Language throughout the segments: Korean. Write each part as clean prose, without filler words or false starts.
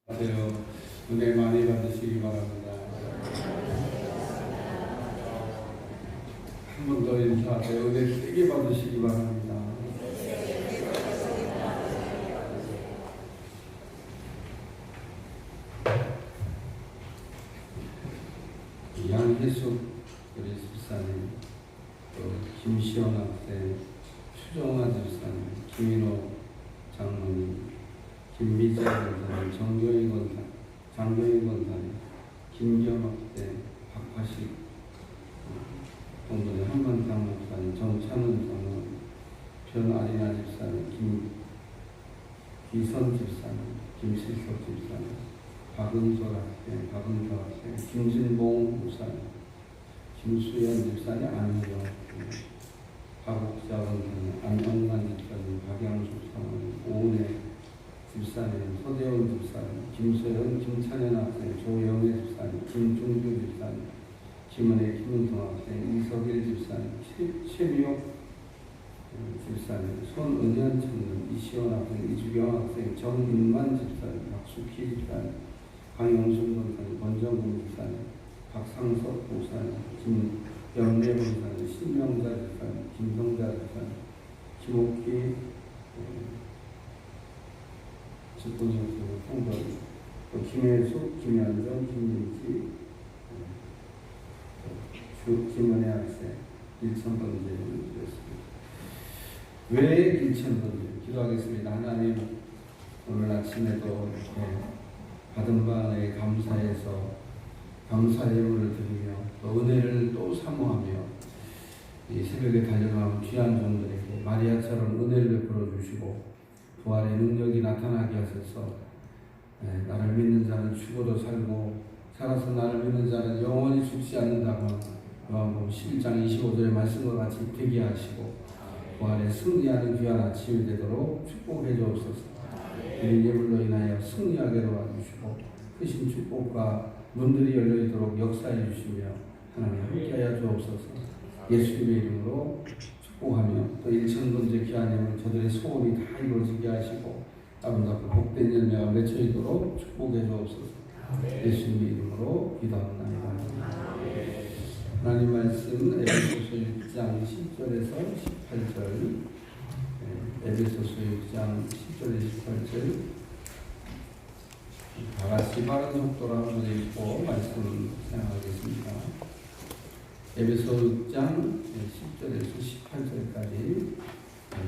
하세요. 은혜 많이 받으시기 바랍니다. 한 번 더 인사하세요. 은혜 세게 받으시기 바랍니다. 양혜숙 우리 집사님, 또 김시원 학생, 추정화 집사님, 김인호 장로님, 김미재 권사님, 정경희 권사, 장경희 권사님, 김경학대, 박화식 동분의 한반장 목사님, 정찬훈 장로, 변아리나 집사님, 김기선 집사님, 김실석 집사님, 박은솔 학생, 김진봉 목사님, 김수연 집사님, 안효정, 박옥자 원사님, 안영만 집사님, 박양숙 사모님, 오은혜 집사님, 서대원 집사님, 김소연, 김찬현 학생, 조영애 집사님, 김중주 집사님, 김은혜, 김은성 학생, 이석일 집사님, 최미옥 집사님, 손은현 청년, 이시원 학생, 이주경 학생, 정인만 집사님, 박수키 집사님, 강영순 권사님, 권정근 집사님, 박상석 목사님, 김영래 권사님, 신명자 집사님, 김성자 집사님, 김옥기 직분이었고 홍범, 또 김혜숙, 김현정, 김민지, 김은혜 학생, 일천번제를 드렸습니다. 왜 일천번제? 기도하겠습니다. 하나님, 오늘 아침에도 이렇게 받은 바에 감사해서 감사 예물을 드리며 또 은혜를 또 사모하며 이 새벽에 달려가는 귀한 종들에게 마리아처럼 은혜를 베풀어 주시고 부활의 능력이 나타나게 하셔서 나를 믿는 자는 죽어도 살고 살아서 나를 믿는 자는 영원히 죽지 않는다고 요한복음 11장 25절의 말씀과 같이 되게 하시고 부활에 승리하는 귀한 아침이 되도록 축복해 주옵소서. 이 예물로 인하여 승리하게 도와주시고 크신 축복과 문들이 열려있도록 역사해 주시며 하나님 함께하여 주옵소서. 예수님의 이름으로 축복하며 또 일천번째 귀한 예물 저들의 소원이 다 이루어지게 하시고 아름답고 복된 열매가 맺혀있도록 축복해 주옵소서. 예수님의 이름으로 기도합니다. 하나님 말씀 에베소서 6장 10절에서 18절, 에베소서 6장 10절에서 18절 다같이 바른 속도로 한번 읽고 말씀을 생각하겠습니다. 에베소 6장 10절에서 18절까지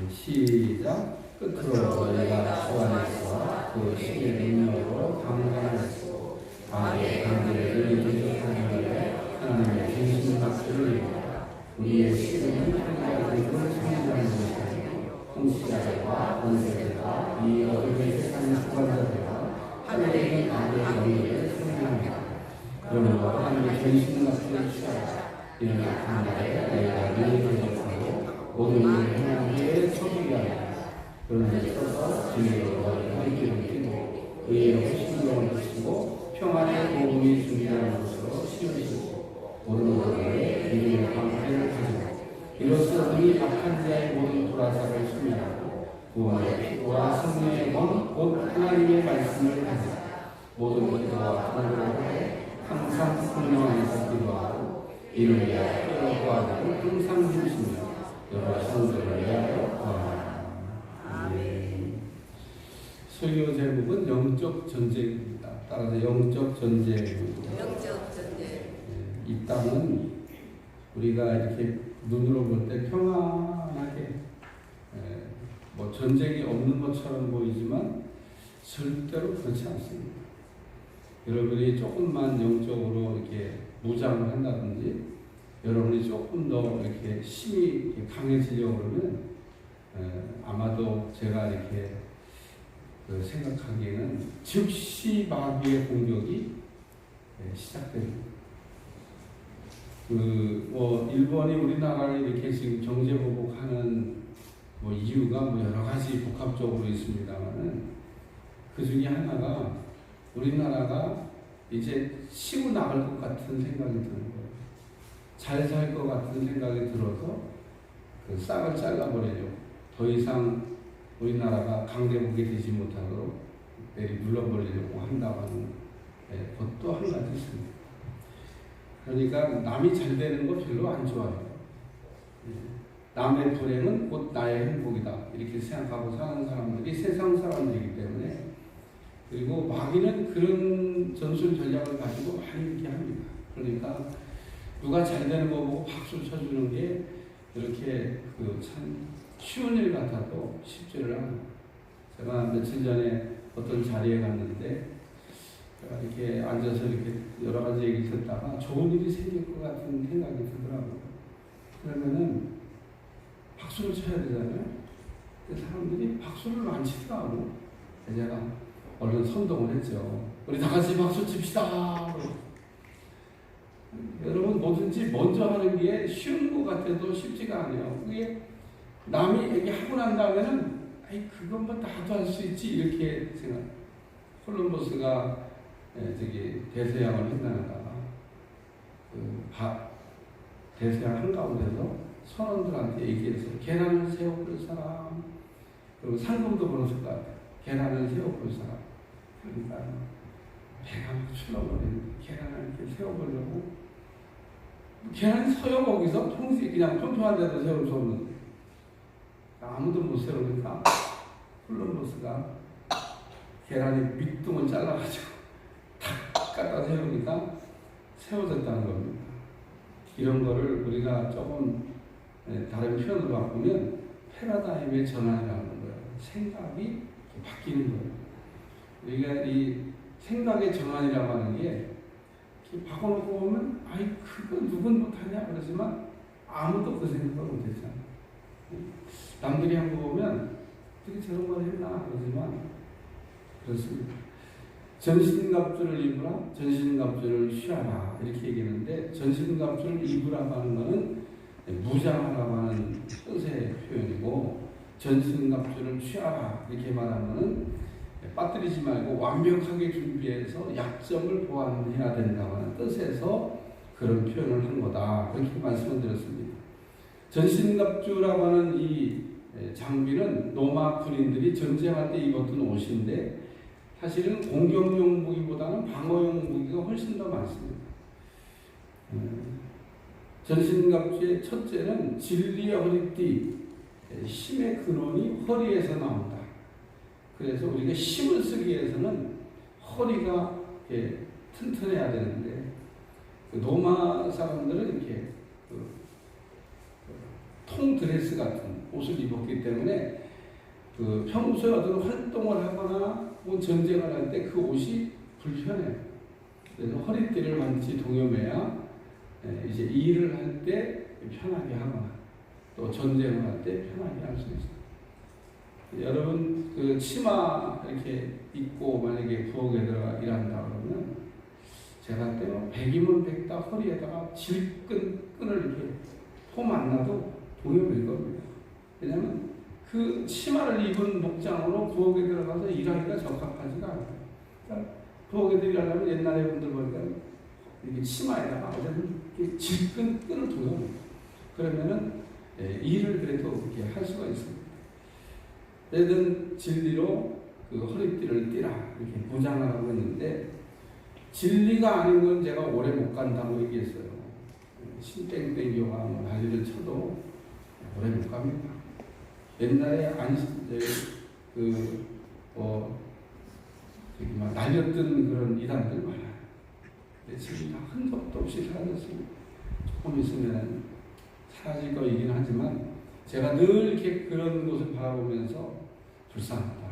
시작. 끝으로 너희가 주 안에서 그 신의 능력으로 강건하시고 마음의 강제를 이기하기 위해 하나님의 전신 박수를 입니다. 우리의 씨름은 하나님의 성장하는 것이 아니고 통치자들과 권세들과 이 어둠의 세상의 주관자들과 하늘에 있는 아들의 영들을 성장합니다. 그러므로 하나님의 전신 박수를 취하라. 이는 악한 날에 너희가 능력을 접하고 모든 일을 행한 후에 서두게 하라. 그런 데 서서 진리로 너희가 함께 뛰고 의로 신경을 주시고 평안의 복음이 준비하는 것으로 심으시고 모든 것들에 믿음의 방패를 가지고 이로써 이 악한 자의 모든 도라사를 소멸하고 구원의 피부와 성령의 검 곧 하나님의 말씀을 가지고 모든 기도와 간구를 해 항상 성령 안에서 기도하고 이를 위하여 구하고 항상 힘쓰며 여러 성도를 위하여 구하라. 설교 제목은 영적 전쟁입니다. 따라서 영적 전쟁입니다. 영적 전쟁. 이 땅은 우리가 이렇게 눈으로 볼 때 평안하게 뭐 전쟁이 없는 것처럼 보이지만 절대로 그렇지 않습니다. 여러분이 조금만 영적으로 이렇게 무장을 한다든지 여러분이 조금 더 이렇게 힘이 강해지려고 그러면 아마도 제가 이렇게 생각하기에는 즉시 마귀의 공격이 시작됩니다. 일본이 우리나라를 이렇게 지금 경제 보복하는 이유가 여러 가지 복합적으로 있습니다만은 그 중에 하나가 우리나라가 이제 치고 나갈 것 같은 생각이 드는 거예요. 잘 살 것 같은 생각이 들어서 그 싹을 잘라버리려고 더 이상 우리나라가 강대국이 되지 못하도록 내리 눌러버리려고 한다는 것도 한 가지 있습니다. 그러니까 남이 잘 되는 거 별로 안 좋아해요. 남의 불행은 곧 나의 행복이다 이렇게 생각하고 사는 사람들이 세상 사람들이기 때문에, 그리고 마귀는 그런 전술 전략을 가지고 많이 이렇게 합니다. 그러니까 누가 잘 되는 거 보고 박수 쳐주는 게 이렇게 참 쉬운 일 같아도 쉽지를 않아요. 제가 며칠 전에 어떤 자리에 갔는데 이렇게 앉아서 이렇게 여러 가지 얘기 듣다가 좋은 일이 생길 것 같은 생각이 들더라고요. 그러면은 박수를 쳐야 되잖아요. 근데 사람들이 박수를 안 치더라고. 제가 얼른 선동을 했죠. 우리 다 같이 박수 칩시다. 여러분, 뭐든지 먼저 하는 게 쉬운 것 같아도 쉽지가 않아요. 그게 남이 얘기하고 난 다음에는 아이 그건 뭐 나도 할 수 있지 이렇게 생각. 콜럼버스가 대서양을 횡단하다가 대서양 한가운데서 선원들한테 얘기해서 계란을 세워볼 사람, 그리고 상금도 벌었을 것 같아요. 계란을 세워볼 사람. 그러니까 배가 막 출렁거리는 계란을 이렇게 세워보려고, 계란이 서요 거기서 평소에 그냥 평평한 데도 세울 수 없는데 아무도 못 세우니까 콜럼버스가 계란이 밑둥을 잘라가지고 탁 갖다 세우니까 세워졌다는 겁니다. 이런 거를 우리가 조금 다른 표현으로 바꾸면 패러다임의 전환이라는 거예요. 생각이 바뀌는 거예요. 우리가 이 생각의 전환이라고 하는 게 바꿔놓고 보면 아이 그거 누군 못하냐 그러지만 아무도 그 생각을 못했잖아. 남들이 한 거 보면 어떻게 저런 걸 했나 그러지만 그렇습니다. 전신갑주를 입으라, 전신갑주를 취하라 이렇게 얘기했는데, 전신갑주를 입으라고 하는 것은 무장하라고 하는 뜻의 표현이고, 전신갑주를 취하라 이렇게 말하면은 빠뜨리지 말고 완벽하게 준비해서 약점을 보완해야 된다고 하는 뜻에서 그런 표현을 한 거다 그렇게 말씀을 드렸습니다. 전신갑주라고 하는 이 장비는 로마 군인들이 전쟁할 때 입었던 옷인데 사실은 공격용 무기보다는 방어용 무기가 훨씬 더 많습니다. 전신갑주의 첫째는 진리의 허리띠, 힘의 근원이 허리에서 나온다. 그래서 우리가 힘을 쓰기 위해서는 허리가 튼튼해야 되는데, 로마 사람들은 이렇게 통 드레스 같은 옷을 입었기 때문에 평소에 어떤 활동을 하거나 전쟁을 할 때 그 옷이 불편해요. 그래서 허리띠를 반드시 동여매야 이제 일을 할 때 편하게 하거나 또 전쟁을 할 때 편하게 할 수 있어요. 여러분 치마 이렇게 입고 만약에 부엌에 들어가 일한다 그러면 제가 때로 100이면 100다 허리에다가 질끈 끈을 이렇게 폼 안 나도 동여맬 겁니다. 왜냐하면 그 치마를 입은 목장으로 부엌에 들어가서 일하기가 적합하지가 않아요. 그러니까 부엌에서 일하려면 옛날에 분들 보니까 이렇게 치마에다가 어쨌든 이렇게 질끈 끈을 동여합니다. 그러면은 일을 그래도 이렇게 할 수가 있습니다. 어쨌든 진리로 그 허리띠를 띠라 이렇게 무장하라고 했는데, 진리가 아닌 건 제가 오래 못 간다고 얘기했어요. 신땡땡교가 뭐 난리를 쳐도 오래 못 갑니다. 옛날에 막 날렸던 그런 이단들 많아요. 근데 지금 다 흔적도 없이 사라졌습니다. 조금 있으면 사라질 거이긴 하지만 제가 늘 이렇게 그런 것을 바라보면서 불쌍하다,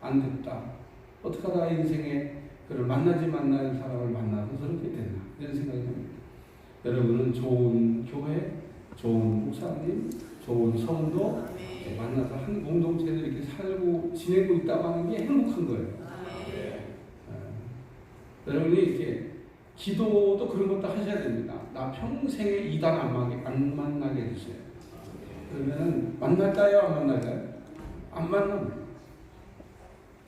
안 됐다, 어떻게 하다 인생에 그를 만나지 말라는 사람을 만나서 저렇게 되나 이런 생각이 듭니다. 여러분은 좋은 교회, 좋은 목사님, 좋은 성도 만나서 한 공동체를 이렇게 살고 지내고 있다고 하는 게 행복한 거예요. 여러분이 이렇게 기도도 그런 것도 하셔야 됩니다. 나 평생에 이단 안 만나게 해주세요. 그러면 만날까요? 안 만날까요? 안 만납니다.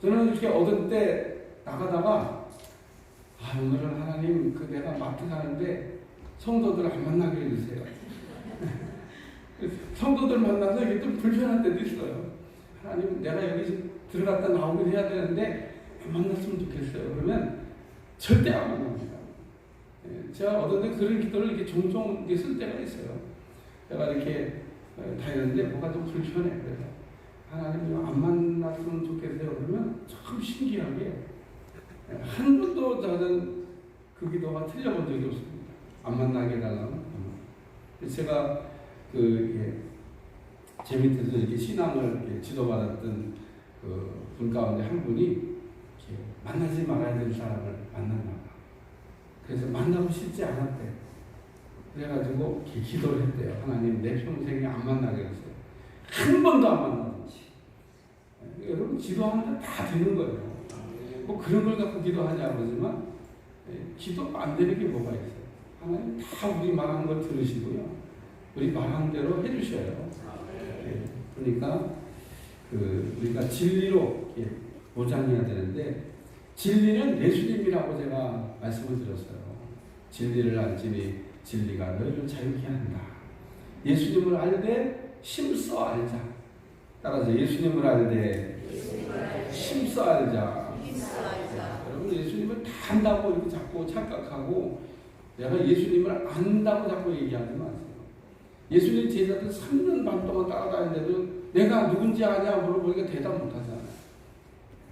저는 이렇게 얻을 때 나가다가 오늘은 하나님 내가 마트 가는데 성도들 안 만나게 해주세요. 성도들 만나서 이게 좀 불편한 때도 있어요. 하나님 내가 여기 들어갔다 나오긴 해야 되는데 안 만났으면 좋겠어요. 그러면 절대 안 만납니다. 제가 어떤 때 그런 기도를 이렇게 종종 이렇게 쓸 때가 있어요. 내가 이렇게 다녔는데 뭐가 좀 불편해. 그래서 하나님 안 만났으면 좋겠어요. 그러면 참 신기하게 한 번도 저는 그 기도가 틀려본 적이 없습니다. 안 만나게 해달라는. 제가 제 밑에서 이렇게 신앙을 이렇게 지도받았던 분 가운데 한 분이 이렇게 만나지 말아야 될 사람을 만났나 봐. 그래서 만나고 싶지 않았대. 그래가지고 이렇게 기도를 했대요. 하나님 내 평생에 안 만나게 했어요. 한 번도 안 만나든지. 여러분 기도하면 다 되는 거예요. 뭐 그런 걸 갖고 기도하냐 그러지만 기도 안 되는 게 뭐가 있어요. 하나님 다 우리 말하는 걸 들으시고요. 우리 말하는 대로 해주셔요. 그러니까 우리가 진리로 보장해야 되는데 진리는 예수님이라고 제가 말씀을 드렸어요. 진리를 알지니 진리가 너희를 자유케 한다. 예수님을 알되 힘써 알자. 따라서 예수님을 알되 힘써 알자. 여러분 예수님을 다 안다고 이렇게 자꾸 착각하고 내가 예수님을 안다고 자꾸 얘기하지 마세요. 예수님 제자들 3년 반 동안 따라다니는데도 내가 누군지 아냐 물어보니까 대답 못하잖아요.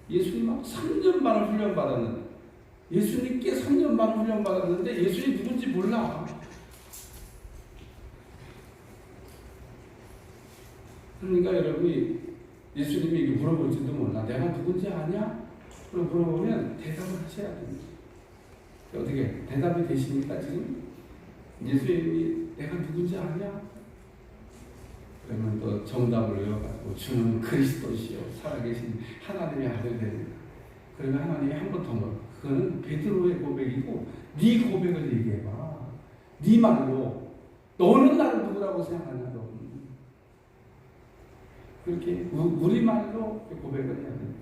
예수님하고 3년 반을 훈련받았는데 예수님께 3년 반 훈련받았는데 예수님 누군지 몰라. 그러니까 여러분이 예수님이 이렇게 물어볼지도 몰라. 내가 누군지 아냐? 그럼 물어보면 대답을 하셔야 됩니다. 어떻게 대답이 되십니까 지금? 예수님이 내가 누군지 아냐? 그러면 또 정답을 외워가지고 주는 그리스도시요 살아계신 하나님의 아들 됩니다. 그러면 하나님이 한 번 더 물어. 그거는 베드로의 고백이고 네 고백을 얘기해봐. 네 말로 너는 나를 누구라고 생각하냐 너. 그렇게 우리 말로 고백을 해야 됩니다.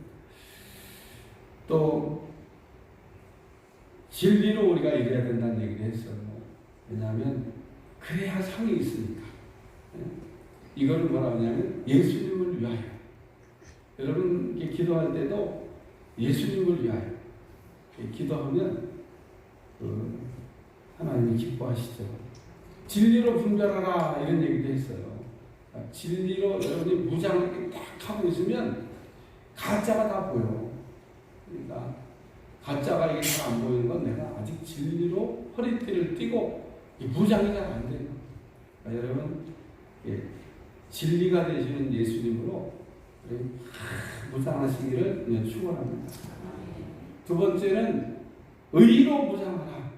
또 진리로 우리가 얘기해야 된다는 얘기를 했어요. 왜냐하면 그래야 상이 있으니까. 이거를 뭐라 하냐면 예수님을 위하여. 여러분 기도할 때도 예수님을 위하여 기도하면 하나님이 기뻐하시죠. 진리로 분별하라 이런 얘기도 했어요. 진리로 여러분이 무장을 딱 하고 있으면 가짜가 다 보여. 그러니까 가짜가 이게 잘 안 보이는 건 내가 아직 진리로 허리띠를 띠고 무장이 잘 안 돼요. 그러니까 여러분 진리가 되시는 예수님으로 무장하시기를 축원합니다. 두 번째는 의로 무장하라.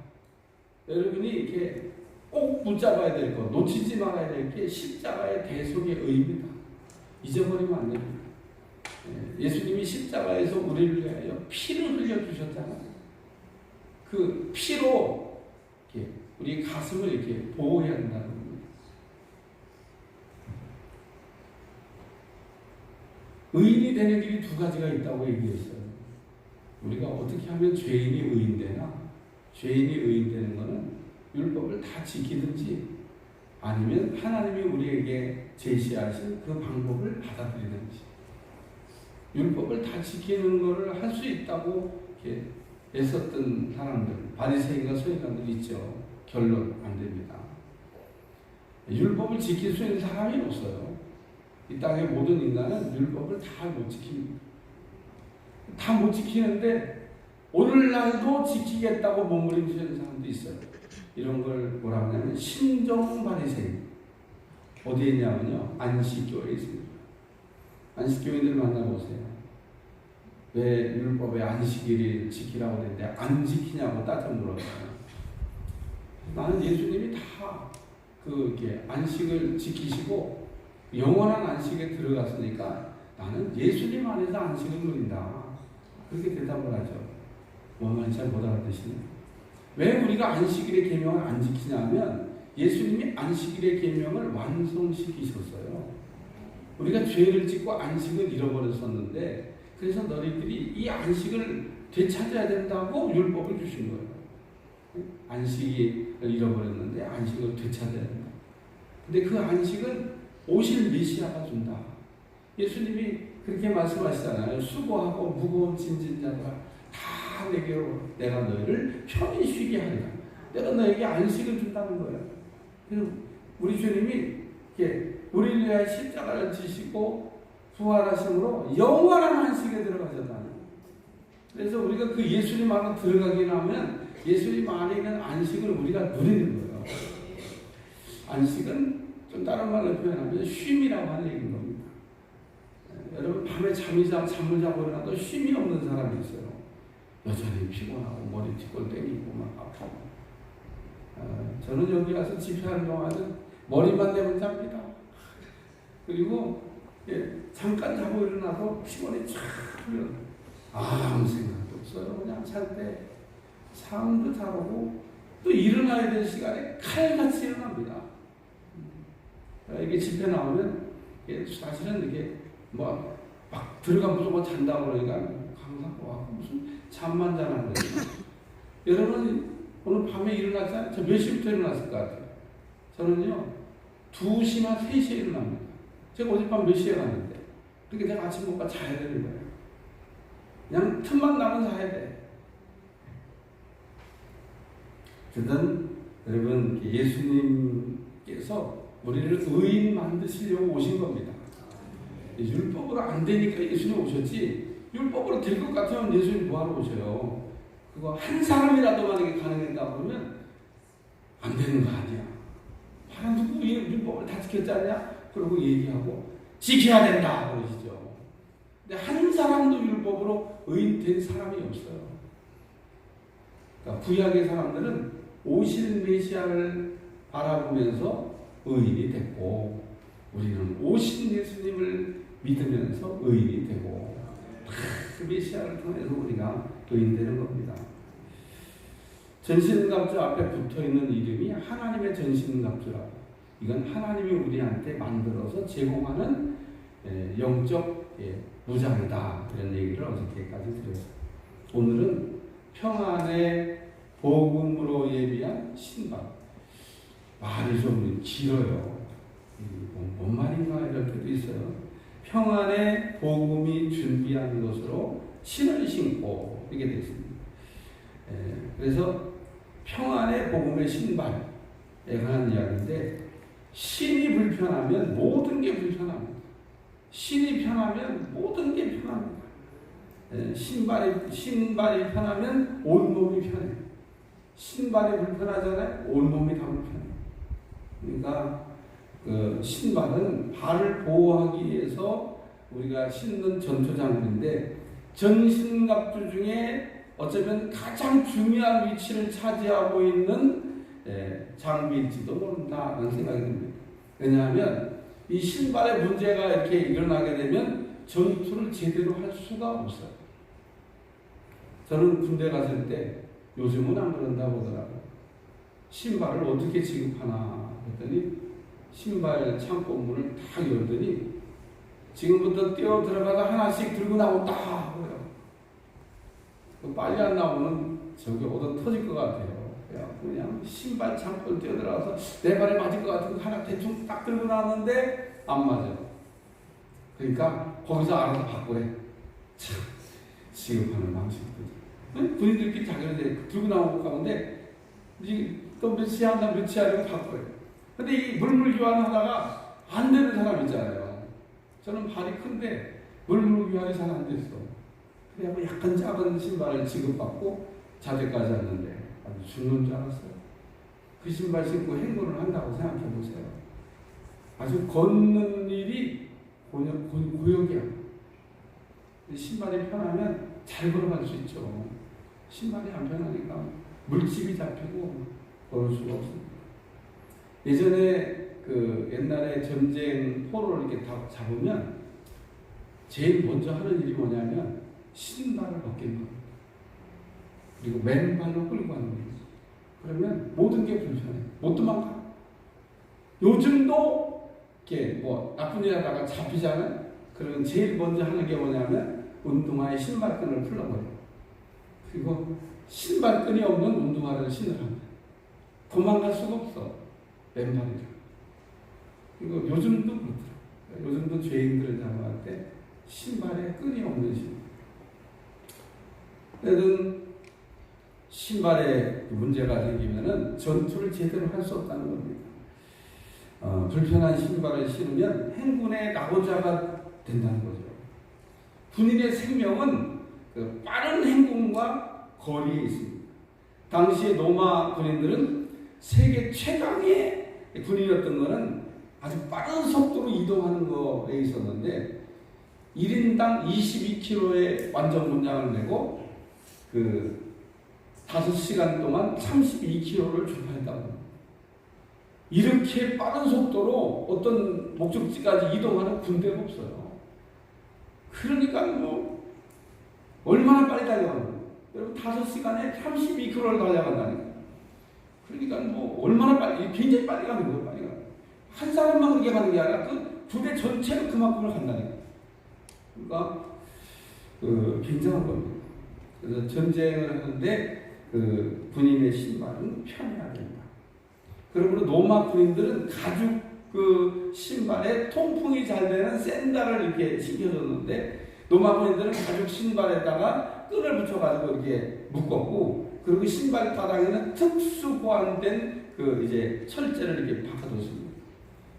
여러분이 이렇게 꼭 붙잡아야 될 것, 놓치지 말아야 될 게 십자가의 대속의 의입니다. 잊어버리면 안 됩니다. 예수님이 십자가에서 우리를 위하여 피를 흘려주셨잖아요. 그 피로 이렇게 우리 가슴을 이렇게 보호해야 된다는 겁니다. 의인이 되는 길이 두 가지가 있다고 얘기했어요. 우리가 어떻게 하면 죄인이 의인되나? 죄인이 의인되는 것은 율법을 다 지키든지 아니면 하나님이 우리에게 제시하신 그 방법을 받아들이든지. 율법을 다 지키는 것을 할 수 있다고 이렇게 애썼던 사람들, 바리새인과 서기관들 있죠. 결론 안 됩니다. 율법을 지킬 수 있는 사람이 없어요. 이 땅의 모든 인간은 율법을 다 못 지킵니다. 다 못 지키는데 오늘날도 지키겠다고 몸부림치는 사람도 있어요. 이런 걸 뭐라고 하냐면 신정 바리새인. 어디에 있냐면요, 안식교회에 있습니다. 안식교인들 만나보세요. 왜 율법에 안식일을 지키라고 했는데 안 지키냐고 따져 물어봐요. 나는 예수님이 다 이렇게 안식을 지키시고 영원한 안식에 들어갔으니까 나는 예수님 안에서 안식을 누린다. 그렇게 대답을 하죠. 뭔 말인지 잘 못 알아듣시네요. 왜 우리가 안식일의 계명을 안 지키냐면 예수님이 안식일의 계명을 완성시키셨어요. 우리가 죄를 짓고 안식을 잃어버렸었는데 그래서 너희들이 이 안식을 되찾아야 된다고 율법을 주신 거예요. 안식을 잃어버렸는데 안식을 되찾아야 된다. 근데 그 안식은 오실 메시아가 준다. 예수님이 그렇게 말씀하시잖아요. 수고하고 무거운 짐진 자들아 다 내게로 내가 너희를 편히 쉬게 하리라. 내가 너에게 안식을 준다는 거예요. 그래서 우리 주님이 우리를 위하여 십자가를 지시고 부활하심으로 영원한 안식에 들어가셨다는 거예요. 그래서 우리가 그 예수님 안으로 들어가게 하면 예수님 안에 있는 안식을 우리가 누리는 거예요. 안식은 좀 다른 말로 표현하면 쉼이라고 하는 얘기인 겁니다. 여러분 밤에 잠을 자고 일어나도 쉼이 없는 사람이 있어요. 여전히 피곤하고 머리 뒷골 땡기고 막 아프고. 저는 여기 와서 집회하는 동안은 머리만 대면 잡니다. 그리고 잠깐 자고 일어나서 피곤이 쫙 풀려. 아무 생각도 없어요. 그냥 잘 때 잠도 잘 오고 또 일어나야 될 시간에 칼같이 일어납니다. 이게 집회 나오면 사실은 이렇게 막 들어가면 무조건 잔다고 그러니까 항상 무슨 잠만 자는 거예요. 여러분 오늘 밤에 일어났잖아요. 저 몇 시부터 일어났을 것 같아요? 저는요 2시나 3시에 일어납니다. 제가 어젯밤 몇 시에 갔는데 그렇게 내가 아침 먹고 자야 되는 거예요. 그냥 틈만 나면 자야 돼. 그든 여러분 예수님께서 우리를 의인 만드시려고 오신 겁니다. 율법으로 안 되니까 예수님 오셨지 율법으로 될 것 같으면 예수님 뭐하러 오셔요? 그거 한 사람이라도 만약에 가능했다 그러면 안 되는 거 아니야. 바람 두고 율법을 다 지켰지 않냐? 그러고 얘기하고 지켜야 된다 그러시죠. 근데 한 사람도 율법으로 의인 된 사람이 없어요. 그러니까 구약의 사람들은 오실 메시아를 바라보면서 의인이 됐고 우리는 오신 예수님을 믿으면서 의인이 되고 그 메시아를 통해서 우리가 의인되는 겁니다. 전신갑주 앞에 붙어있는 이름이 하나님의 전신갑주라고. 이건 하나님이 우리한테 만들어서 제공하는 영적 무장이다. 그런 얘기를 어저께까지 드렸어요. 오늘은 평안의 복음으로 예비한 신발. 말이 좀 길어요. 뭔 말인가 이럴 때도 있어요. 평안의 복음이 준비한 것으로 신을 신고 이게 됐습니다. 그래서 평안의 복음의 신발에 관한 이야기인데 신이 불편하면 모든 게 불편합니다. 신이 편하면 모든 게 편합니다. 신발이 편하면 온몸이 편해요. 신발이 불편하잖아요. 온몸이 다 불편해요. 그러니까 그 신발은 발을 보호하기 위해서 우리가 신는 전투장비인데 전신갑주 중에 어쩌면 가장 중요한 위치를 차지하고 있는 장비일지도 모른다는 생각이 듭니다. 왜냐하면 이 신발에 문제가 이렇게 일어나게 되면 전투를 제대로 할 수가 없어요. 저는 군대 갔을 때 요즘은 안 그런다고 하더라고요. 신발을 어떻게 지급하나 했더니 신발 창고 문을 딱 열더니 지금부터 뛰어 들어가서 하나씩 들고 나온다 그래요. 빨리 안 나오면 저기 얻어 터질 것 같아요. 그냥 신발 창고를 뛰어 들어가서 내 발에 맞을 것 같은 거 하나 대충 딱 들고 나왔는데 안 맞아요. 그러니까 거기서 알아서 바꾸래. 참 지급하는 방식들. 군인들끼리 자기네들 들고 나온 것 가운데 또 몇 시에 한다 몇 시에 하려고 바꾸래. 근데 이 물물 교환하다가 안 되는 사람 있잖아요. 저는 발이 큰데 물물 교환이 잘 안 됐어. 그래서 약간 작은 신발을 지급받고 자대까지 왔는데 아주 죽는 줄 알았어요. 그 신발 신고 행군을 한다고 생각해 보세요. 아주 걷는 일이 고역이야. 신발이 편하면 잘 걸어갈 수 있죠. 신발이 안 편하니까 물집이 잡히고 걸을 수가 없습니다. 예전에 그 옛날에 전쟁 포로를 이렇게 다 잡으면 제일 먼저 하는 일이 뭐냐면 신발을 벗기는 겁니다. 그리고 맨발로 끌고 가는 거예요. 그러면 모든 게 불편해. 못 도망가. 요즘도 이렇게 뭐 나쁜 일 하다가 잡히잖아요. 그러면 제일 먼저 하는 게 뭐냐면 운동화의 신발끈을 풀어버려요. 그리고 신발끈이 없는 운동화를 신으랍니다. 도망갈 수가 없어. 맨발이라. 그리고 요즘도 그렇더라고요. 요즘도 죄인들을 잡아갈 때 신발에 끈이 없는 신발. 그래도 신발에 문제가 생기면은 전투를 제대로 할 수 없다는 겁니다. 불편한 신발을 신으면 행군의 낙오자가 된다는 거죠. 군인의 생명은 그 빠른 행군과 거리에 있습니다. 당시의 로마 군인들은 세계 최강의 군인이었던 것은 아주 빠른 속도로 이동하는 거에 있었는데 1인당 22km의 완전 문장을 내고 그 5시간 동안 32km를 주파했다고 합니다. 이렇게 빠른 속도로 어떤 목적지까지 이동하는 군대가 없어요. 그러니까 뭐 얼마나 빨리 달려가는 거예요. 여러분 5시간에 32km를 달려간다니까. 그러니까 뭐 얼마나 빨리, 굉장히 빨리 가는 거예요. 빨리 가는. 한 사람만 그렇게 가는 게 아니라 그 부대 전체로 그만큼을 간다니까. 그러니까 굉장한 겁니다. 그래서 전쟁을 하는데 그 군인의 신발은 편해야 된다. 그러므로 로마 군인들은 가죽 그 신발에 통풍이 잘 되는 샌들을 이렇게 신겨줬는데 로마 군인들은 가죽 신발에다가 끈을 붙여가지고 이렇게 묶었고 그리고 신발 바닥에는 특수 보완된 그 이제 철제를 이렇게 박아뒀습니다.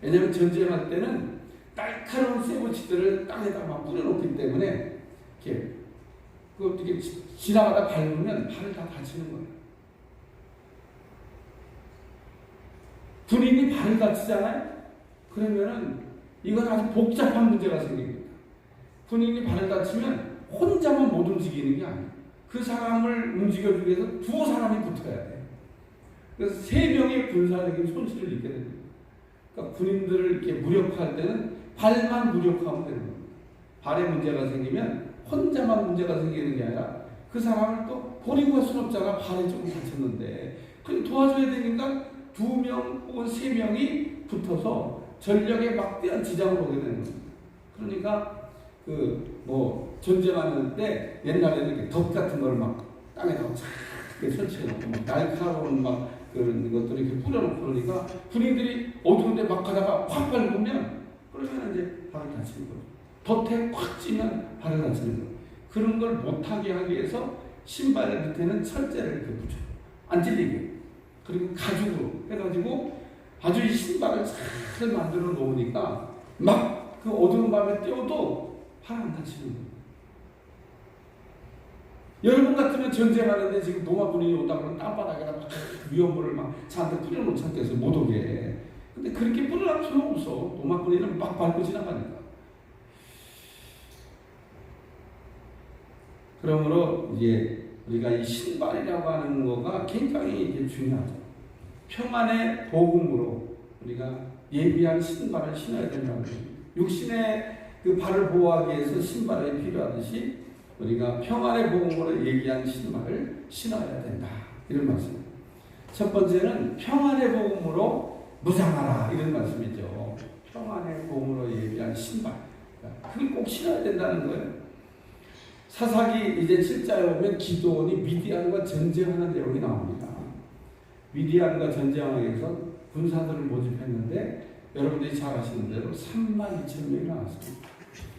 왜냐하면 전쟁할 때는 날카로운 쇠붙이들을 땅에다 막 뿌려놓기 때문에 이렇게 그 어떻게 지나가다 밟으면 발을 다 다치는 거예요. 군인이 발을 다치잖아요. 그러면은 이건 아주 복잡한 문제가 생깁니다. 군인이 발을 다치면 혼자만 못 움직이는 게 아니에요. 그 사람을 움직여주기 위해서 2사람이 붙어야 돼요. 그래서 3명의 군사적인 손실을 입게 됩니다. 그러니까 군인들을 이렇게 무력화할 때는 발만 무력화하면 되는 겁니다. 발에 문제가 생기면 혼자만 문제가 생기는 게 아니라 그 사람을 또 버리고 갈 수는 없잖아. 발에 조금 다쳤는데. 그럼 도와줘야 되니까 2명 혹은 3명이 붙어서 전력에 막대한 지장을 오게 되는 겁니다. 그러니까 전쟁하는 때 옛날에는 이렇게 덫 같은 걸 막 땅에다 쫙 설치해놓고 막 날카로운 막 그런 것들을 이렇게 뿌려놓고 그러니까 군인들이 어두운데 막 가다가 확 밟으면 그러면 이제 발을 다치는 거죠. 덫에 꽉 찌면 발을 다치는 거예요. 그런 걸 못하게 하기 위해서 신발 밑에는 철제를 이렇게 붙여요. 안 찔리게. 그리고 가죽으로 해가지고 아주 이 신발을 잘 만들어 놓으니까 막 그 어두운 밤에 뛰어도 발 안 다치는 거예요. 여러분 같으면 전쟁하는데 지금 로마 군인이 온다 그러면 땅바닥에다 막 위험물을 막 차한테 뿌려놓지 않겠어요. 못 오게. 근데 그렇게 뿌려놓을 필요 없어. 로마 군인은 막 밟고 지나가니까. 그러므로 이제 우리가 이 신발이라고 하는 거가 굉장히 이제 중요하죠. 평안의 복음으로 우리가 예비한 신발을 신어야 된다는 거예요. 육신의 그 발을 보호하기 위해서 신발이 필요하듯이 우리가 평안의 복음으로 예비한 신발을 신어야 된다. 이런 말씀입니다. 첫 번째는 평안의 복음으로 무장하라. 이런 말씀이죠. 평안의 복음으로 예비한 신발. 그걸 꼭 신어야 된다는 거예요. 사사기 이제 7장에 보면 기드온이 미디안과 전쟁하는 내용이 나옵니다. 미디안과 전쟁하기 위해서 군사들을 모집했는데 여러분들이 잘 아시는 대로 32,000명이 나왔습니다.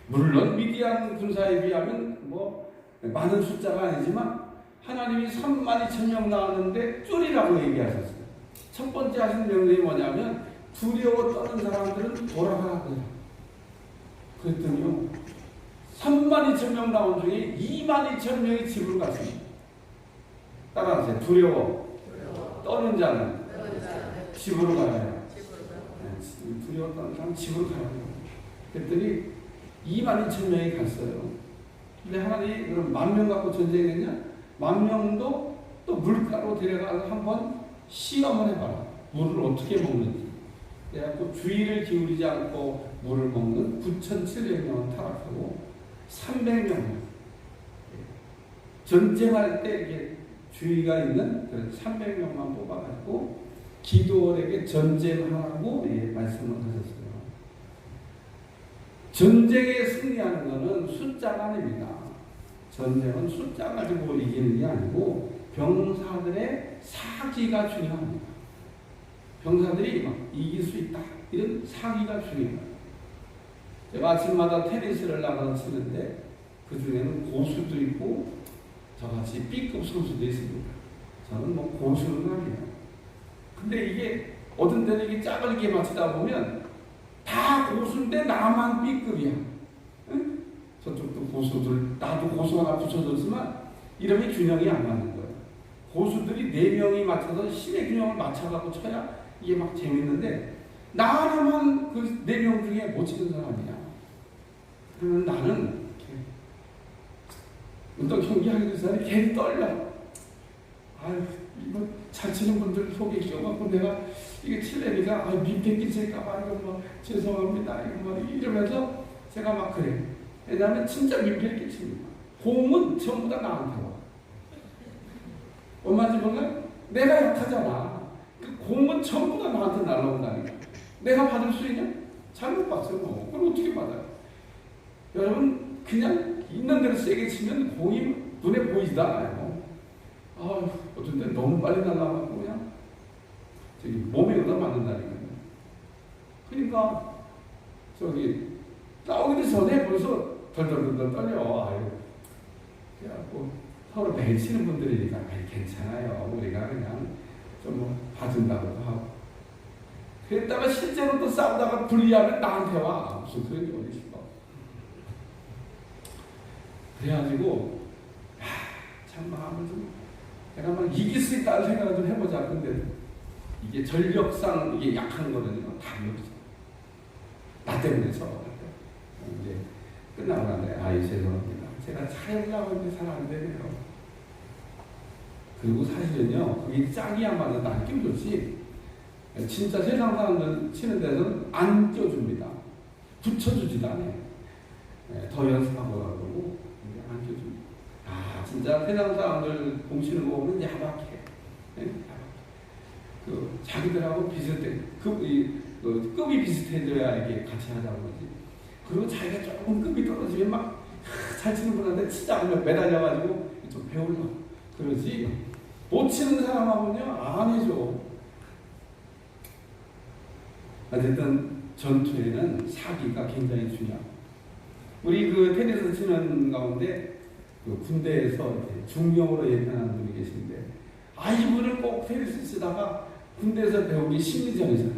물론 미디안 군사에 비하면 뭐 많은 숫자가 아니지만 하나님이 32,000명 나왔는데 줄이라고 얘기하셨어요. 첫 번째 하신 명령이 뭐냐면 두려워 떠는 사람들은 돌아가라고요. 그랬더니요 32,000명 나온 중에 22,000명이 집으로 갔습니다. 따라하세요. 두려워 떠는 자는 집으로 가야 해요. 두려워 떠는 사람은 집으로 가야 해요. 그랬더니 22,000명이 갔어요. 근데 하나님이 그럼 10,000명 갖고 전쟁했냐? 10,000명도 또 물가로 데려가서 한번 시험을 해봐라. 물을 어떻게 먹는지. 그래갖고 주의를 기울이지 않고 물을 먹는 9,700명은 타락하고 300명 전쟁할 때 이렇게 주의가 있는 300명만 뽑아가지고 기드온에게 전쟁하라고 말씀을 하셨어요. 전쟁에 승리하는 것은 숫자가 아닙니다. 전쟁은 숫자 가지고 이기는 게 아니고 병사들의 사기가 중요합니다. 병사들이 막 이길 수 있다. 이런 사기가 중요합니다. 제가 아침마다 테니스를 나가서 치는데 그 중에는 고수도 있고 저같이 B급 선수도 있습니다. 저는 뭐 고수는 아니에요. 근데 이게 어떤 때는 이게 짜글게 맞추다 보면 다 고수인데 나만 B급이야. 응? 저쪽도 고수들, 나도 고수 하나 붙여줬지만 이름이 균형이 안 맞는 거예요. 고수들이 4명이 맞춰서 신의 균형을 맞춰갖고 쳐야 이게 막 재밌는데 나 하나만 그 4명 중에 못 치는 사람이야. 그러면 나는 운동 경기하기 전에 괜히 떨려. 아유, 이거 잘 치는 분들 속에 끼어갖고 내가 이게 칠래니까 민폐 끼칠까봐 이거 뭐 죄송합니다. 이거 뭐 이러면서 제가 막 그래. 왜냐하면 진짜 민폐를 끼칩니다. 공은 전부 다 나한테 와. 얼마인지 몰라? 내가 약하잖아. 그 공은 전부 다 나한테 날라온다니까. 내가 받을 수 있냐? 잘못 봤어요. 뭐. 그걸 어떻게 받아요? 여러분 그냥 있는 대로 세게 치면 공이 눈에 보이지도 않아요. 어떤 때는 너무 빨리 날아가고 그냥 저기 몸에 얻어 맞는다니까요. 그러니까 저기 나오기 전에 벌써 덜덜덜 떨려. 아유, 그래갖고 서로 맺히는 분들이니까 괜찮아요. 우리가 그냥 좀 뭐 봐준다고도 하고. 그랬다가 실제로 또 싸우다가 불리하면 나한테 와. 무슨 그런 게 어디 있어. 그래가지고 참 마음을 좀 내가 막 이길 수 있다는 생각을 좀 해보자. 근데 이게 전력상 이게 약한 거거든요. 다 여기서 나 때문에 저 이제 끝나고 나는데 죄송합니다. 제가 차려려고 했는데 잘 안 되네요. 그리고 사실은요 그게 짝이야말로 난 끼워줬지 진짜 세상 사람들 치는 데서는 안 끼워줍니다. 붙여주지도 않아요. 더 연습하고 그러고 안 끼워줍니다. 진짜 세상 사람들 공치는 거 보면 야박해. 그 자기들하고 비슷해. 급이 비슷해져야 이게 같이 하자는 거지. 그리고 자기가 조금 급이 떨어지면 막 잘 치는 분한테 치자 하면 매달려가지고 좀 배우려고 그러지. 못 치는 사람하고는요 안 해줘. 어쨌든 전투에는 사기가 굉장히 중요하고 우리 그 테니스 치는 가운데 그 군대에서 중령으로 예편하는 분이 계신데 이분은 꼭 테니스 치다가 군대에서 배우기 심리전이잖아.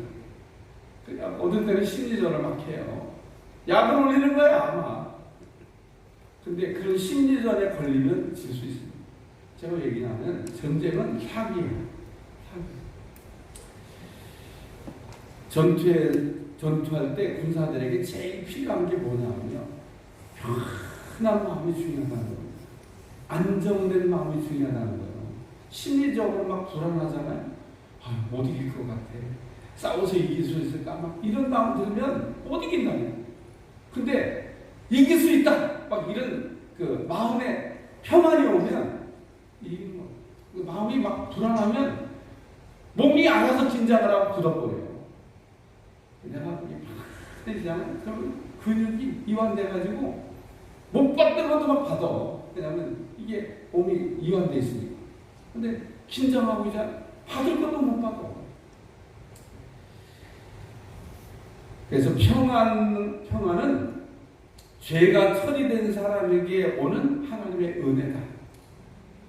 그냥 어떤 때는 심리전을 막 해요. 약을 올리는 거야 아마. 근데 그런 심리전에 걸리면 질 수 있습니다. 제가 얘기하면 전쟁은 사기예요. 사기. 전투할 때 군사들에게 제일 필요한 게 뭐냐면요. 편한 마음이 중요하다는 거예요. 안정된 마음이 중요하다는 거예요. 심리적으로 막 불안하잖아요. 못 이길 것 같아. 싸워서 이길 수 있을까? 막 이런 마음 들면 못 이긴다니까. 근데 이길 수 있다. 막 이런 그 마음에 평안이 오면 이기는 거예요. 그 마음이 막 불안하면 몸이 알아서 긴장을 하고 굳어버려요. 내가 편해지잖아요. 그러면 근육이 이완돼가지고 못 받는 것도 막 받아. 왜냐면 이게 몸이 이완돼 있으니까. 근데 긴장하고 이제 받을 것도 못 받아. 그래서 평안은 죄가 처리된 사람에게 오는 하나님의 은혜다.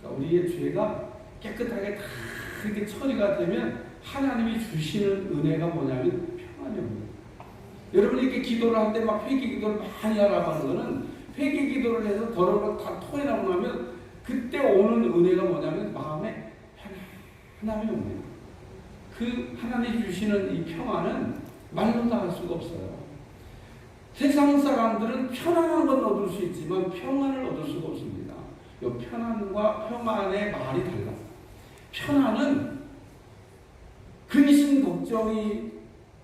그러니까 우리의 죄가 깨끗하게 다 이렇게 처리가 되면 하나님이 주시는 은혜가 뭐냐면 평안이 옵니다. 여러분이 이렇게 기도를 할 때 막 회개 기도를 많이 하라고 하는 거는 회개 기도를 해서 더러운 걸 다 토해내고 나면 그때 오는 은혜가 뭐냐면 마음에 편안함이 옵니다. 그 하나님이 주시는 이 평안은 말로 다 할 수가 없어요. 세상 사람들은 편안한 건 얻을 수 있지만 평안을 얻을 수가 없습니다. 이 편안과 평안의 말이 달라. 편안은 근심 걱정이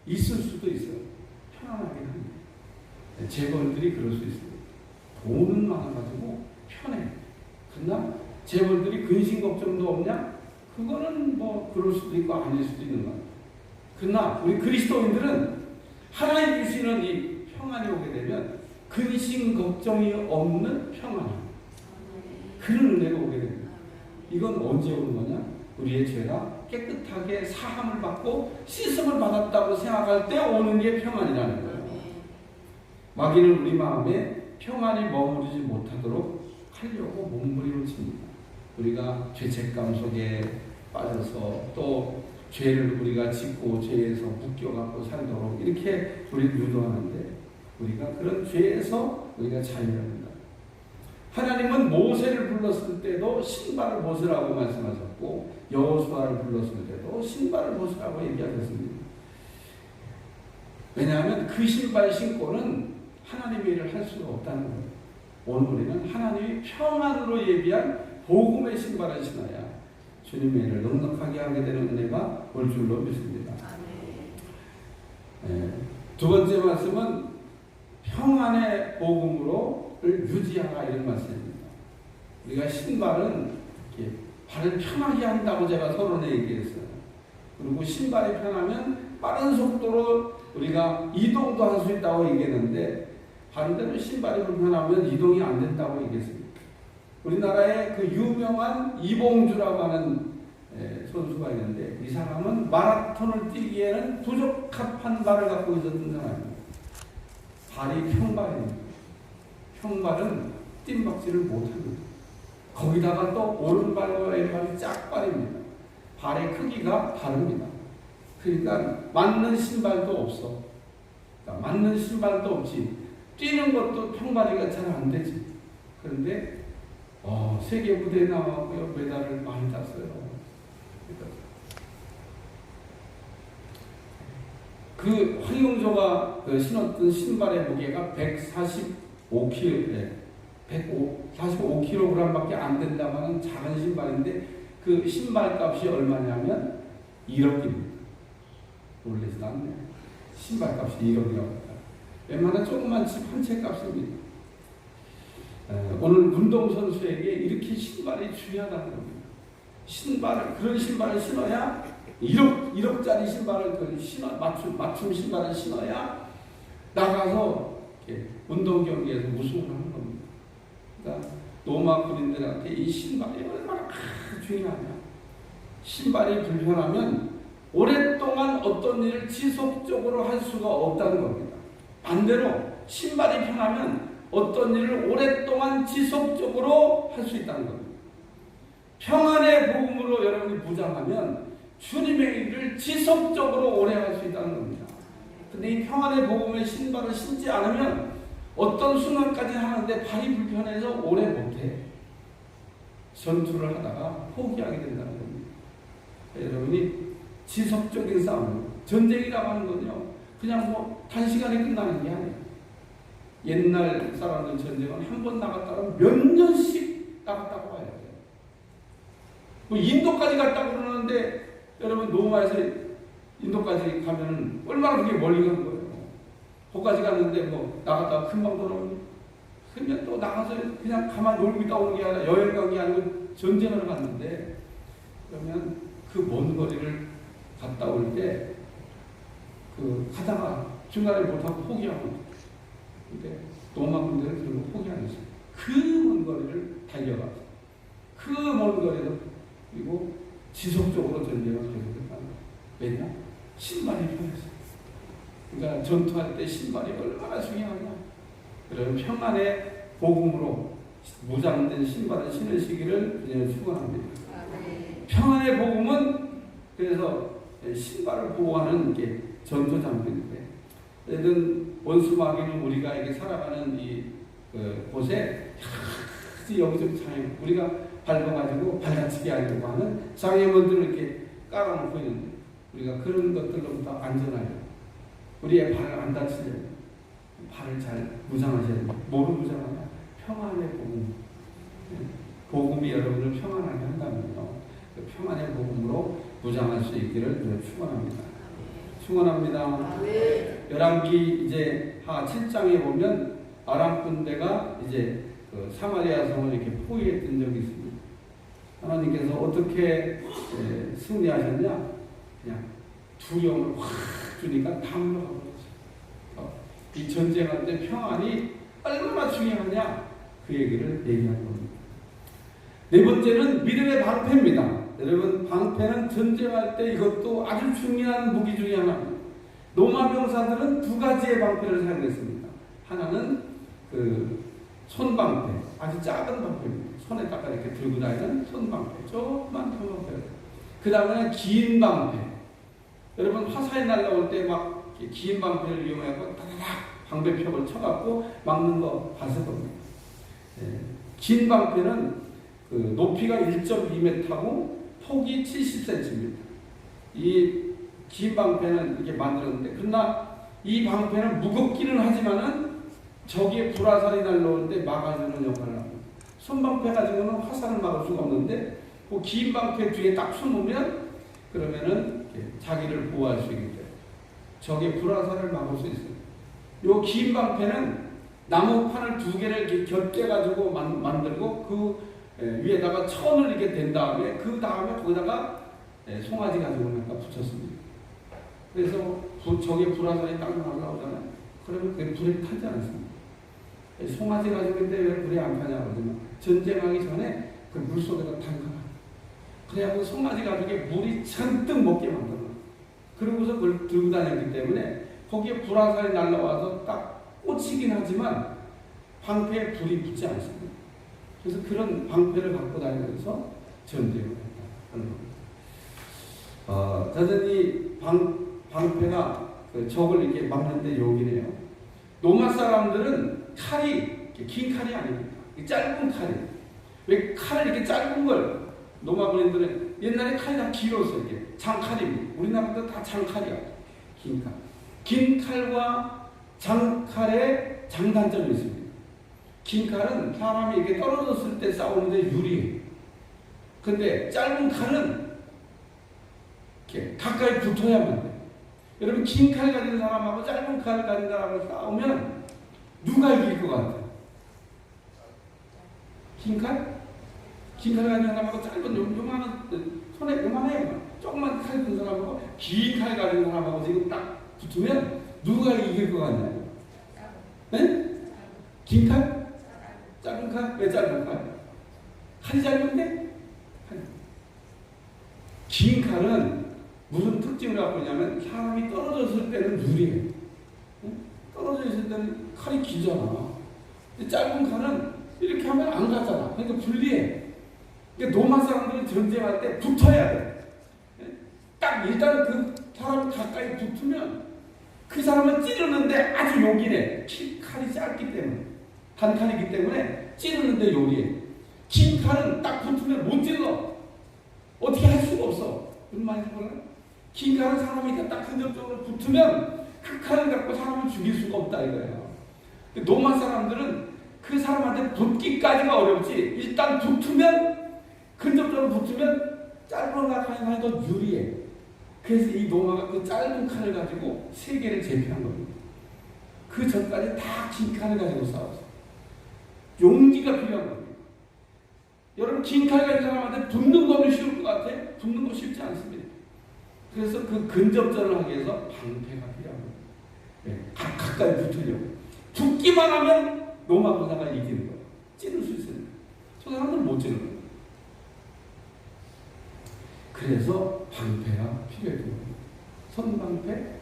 있을 수도 있어요. 편안하게 합니다. 재벌들이 그럴 수 있습니다. 돈은 많아가지고 편해. 그러나 재벌들이 근심 걱정도 없냐? 그거는 뭐 그럴 수도 있고 아닐 수도 있는 거예요. 그러나 우리 그리스도인들은 하나님 주시는 이 평안이 오게 되면 근심 걱정이 없는 평안이에요. 그런 은혜가 오게 됩니다. 이건 언제 오는 거냐? 우리의 죄가 깨끗하게 사함을 받고 씻음을 받았다고 생각할 때 오는 게 평안이라는 거예요. 마귀는 우리 마음에 평안이 머무르지 못하도록 하려고 몸부림을 칩니다. 우리가 죄책감 속에 빠져서 또 죄를 우리가 짓고 죄에서 묶여갖고 살도록 이렇게 우리를 유도하는데, 우리가 그런 죄에서 우리가 자유합니다. 하나님은 모세를 불렀을 때도 신발을 벗으라고 말씀하셨고, 여호수아를 불렀을 때도 신발을 벗으라고 얘기하셨습니다. 왜냐하면 그 신발 신고는 하나님의 일을 할 수가 없다는 거예요. 오늘 우리는 하나님이 평안으로 예비한 복음의 신발을 신어야 주님의 일을 넉넉하게 하게 되는 은혜가 올 줄로 믿습니다. 두 번째 말씀은 평안의 복음으로를 유지하라, 이런 말씀입니다. 우리가 신발은 이렇게 발을 편하게 한다고 제가 서론에 얘기했어요. 그리고 신발이 편하면 빠른 속도로 우리가 이동도 할 수 있다고 얘기했는데, 반대로 신발이 불편하면 이동이 안 된다고 얘기했습니다. 우리나라에 그 유명한 이봉주라고 하는 선수가 있는데, 이 사람은 마라톤을 뛰기에는 부적합한 발을 갖고 있었던 사람입니다. 발이 평발입니다. 평발은 뜀박질을 못합니다. 거기다가 또 오른발과 왼발이 짝발입니다. 발의 크기가 다릅니다. 그러니까 맞는 신발도 없어. 그러니까 맞는 신발도 없지. 뛰는 것도 평발이가 잘 안 되지. 그런데 세계 무대에 나와고요, 메달을 많이 땄어요. 그 황용조가 신었던 신발의 무게가 145kg, 145kg밖에 안 된다면 작은 신발인데, 그 신발 값이 얼마냐면 1억입니다. 놀라지도 않네. 신발 값이 1억이라고. 웬만한 조그만 집 한 채 값입니다. 오늘 운동선수에게 이렇게 신발이 중요하다는 겁니다. 그런 신발을 신어야 1억짜리 신발을 맞춤 신발을 신어야 나가서 운동 경기에서 우승을 하는 겁니다. 그러니까 로마 군인들한테 이 신발이 얼마나 중요하냐. 신발이 불편하면 오랫동안 어떤 일을 지속적으로 할 수가 없다는 겁니다. 반대로 신발이 편하면 어떤 일을 오랫동안 지속적으로 할 수 있다는 겁니다. 평안의 복음으로 여러분이 무장하면 주님의 일을 지속적으로 오래 할 수 있다는 겁니다. 근데 이 평안의 복음의 신발을 신지 않으면 어떤 순간까지 하는데 발이 불편해서 오래 못해. 전투를 하다가 포기하게 된다는 겁니다. 여러분이 지속적인 싸움, 전쟁이라고 하는 건요, 그냥 단시간에 끝나는 게 아니에요. 옛날 사람들 전쟁은 한 번 나갔다가 몇 년씩 나갔다고 봐야 돼요. 인도까지 갔다고 그러는데, 여러분 로마에서 인도까지 가면 얼마나 그게 멀리 간 거예요. 거기까지 갔는데 나갔다가 금방 돌아오니, 그러면 또 나가서 그냥 가만히 놀고 있다 오는 게 아니라 여행 간 게 아니고 전쟁을 갔는데, 그러면 그 먼 거리를 갔다 올 때 가다가 중간에 못하고 포기하고, 근데 로마 군대는 결국 포기하고 있어요. 그 먼 거리를 달려가서 그 먼 거리를, 그리고 지속적으로 전쟁을 계속했다는 거예요. 왜냐? 신발이 편했어요. 그러니까 전투할 때 신발이 얼마나 중요하냐. 여러분 평안의 복음으로 무장된 신발을 신으시기를 그냥 축원합니다. 평안의 복음은 그래서 신발을 보호하는 게 전투장비인데, 예든 원수 마귀는 우리가 이렇게 살아가는 이 곳에 여기저기 장애, 우리가 밟아가지고 발다치게 하려고 하는 장애물들을 이렇게 깔아놓고 있는데, 우리가 그런 것들로부터 안전하려고, 우리의 발을 안 다치려고 발을 잘 무장하셔야 됩니다. 뭐로 무장하냐? 평안의 복음. 복음이 여러분을 평안하게 한다면요, 그 평안의 복음으로 무장할 수 있기를 축원합니다. 축원합니다. 열왕기 이제 하 7장에 보면 아람 군대가 이제 사마리아 성을 이렇게 포위했던 적이 있습니다. 하나님께서 어떻게 승리하셨냐? 그냥 두려움을 확 주니까 다 물러가고 있어요. 이 전쟁할 때 평안이 얼마나 중요하냐? 그 얘기를 얘기하는 겁니다. 네 번째는 믿음의 방패입니다. 여러분, 방패는 전쟁할 때 이것도 아주 중요한 무기 중에 하나입니다. 로마 병사들은 두 가지의 방패를 사용했습니다. 하나는 그 손방패, 아주 작은 방패입니다. 손에다가 이렇게 들고 다니는 손방패, 조그만 방패. 그 다음에 긴 방패. 여러분 화살이 날라올 때 막 긴 방패를 이용해서 다다닥 방패벽을 쳐갖고 막는 거 봤을 겁니다. 긴 방패는 그 높이가 1.2m고 폭이 70cm입니다. 이 긴 방패는 이렇게 만들었는데, 그러나 이 방패는 무겁기는 하지만은 적의 불화살이 날라올 때 막아주는 역할을 합니다. 손방패 가지고는 화살을 막을 수가 없는데, 그 긴 방패 뒤에 딱 숨으면 그러면은 자기를 보호할 수 있기 때문에 적의 불화살을 막을 수 있어요. 요 긴 방패는 나무판을 2개를 이렇게 겹게 가지고 만들고 그 위에다가 천을 이렇게 댄 다음에 그 다음에 거기다가 송아지 가지고 붙였습니다. 그래서 적의 불화살이 딱 날라오잖아요. 그러면 그게 불에 타지 않습니다. 송아지 가지고 있는데 왜 불에 안 타냐 그러면 전쟁하기 전에 그 물속에다 담가놔. 그래야 송아지 가죽에 물이 잔뜩 먹게 만들어. 그러고서 그걸 들고 다녔기 때문에 거기에 불화살이 날라와서 딱 꽂히긴 하지만 방패에 불이 붙지 않습니다. 그래서 그런 방패를 갖고 다니면서 전쟁을 했다. 저는 이 방패가 그 적을 이렇게 막는데 용이네요. 로마 사람들은 칼이 긴 칼이 아닙니다. 짧은 칼이에요. 왜 칼을 이렇게 짧은 걸 로마 군인들은 옛날에 칼이 다 길었어요. 이렇게 장칼입니다. 우리나라도 다 장칼이야. 긴 칼. 긴 칼과 장칼의 장단점이 있습니다. 긴 칼은 사람이 이렇게 떨어졌을 때 싸우는데 유리해요. 근데 짧은 칼은 이렇게 가까이 붙어야만 돼요. 여러분 긴 칼 가진 사람하고 짧은 칼 가진 사람하고 싸우면 누가 이길 것 같아요? 긴 칼? 긴 칼 가진 사람하고 짧은 요만한 손에 요만해요. 조그만 칼 든 사람하고 긴 칼 가진 사람하고 지금 딱 붙으면 누가 이길 것 같나요? 네? 긴 칼? 짧은 칼? 왜 짧은 칼? 칼이 짧은데? 긴 칼은 무슨 특징을 갖고 있냐면 사람이 떨어졌을 때는 유리해. 떨어져 있을 때는 칼이 길잖아. 짧은 칼은 이렇게 하면 안 가잖아. 그러니까 불리해. 그러니까 로마 사람들이 전쟁할 때 붙어야 돼. 딱 일단 그 사람이 가까이 붙으면 그 사람은 찌르는데 아주 요긴해. 칼이 짧기 때문에. 단칼이기 때문에 찌르는데 요리해. 긴 칼은 딱 붙으면 못 찔러. 어떻게 할 수가 없어. 무슨 말인지 몰라요? 긴 칼은 사람이 딱 근접적으로 붙으면 그 칼을 갖고 사람을 죽일 수가 없다 이거예요. 로마 사람들은 그 사람한테 붙기까지가 어렵지. 일단 붙으면 근접적으로 붙으면 짧은 칼이 더 유리해. 그래서 이 로마가 그 짧은 칼을 가지고 세계를 제패한 겁니다. 그 전까지 다 긴 칼을 가지고 싸웠어요. 용기가 필요한 겁니다. 여러분 긴 칼 가진 사람한테 붙는 거는 쉬울 것 같아? 붙는 거 쉽지 않습니다. 그래서 그 근접전을 하기 위해서 방패가 필요한 겁니다. 네, 가까이 붙으려고. 붙기만 하면 로마 군사가 이기는 거예요. 찌를 수 있습니다. 저 사람들은 못 찌는 거예요. 그래서 방패가 필요했던 겁니다. 선방패,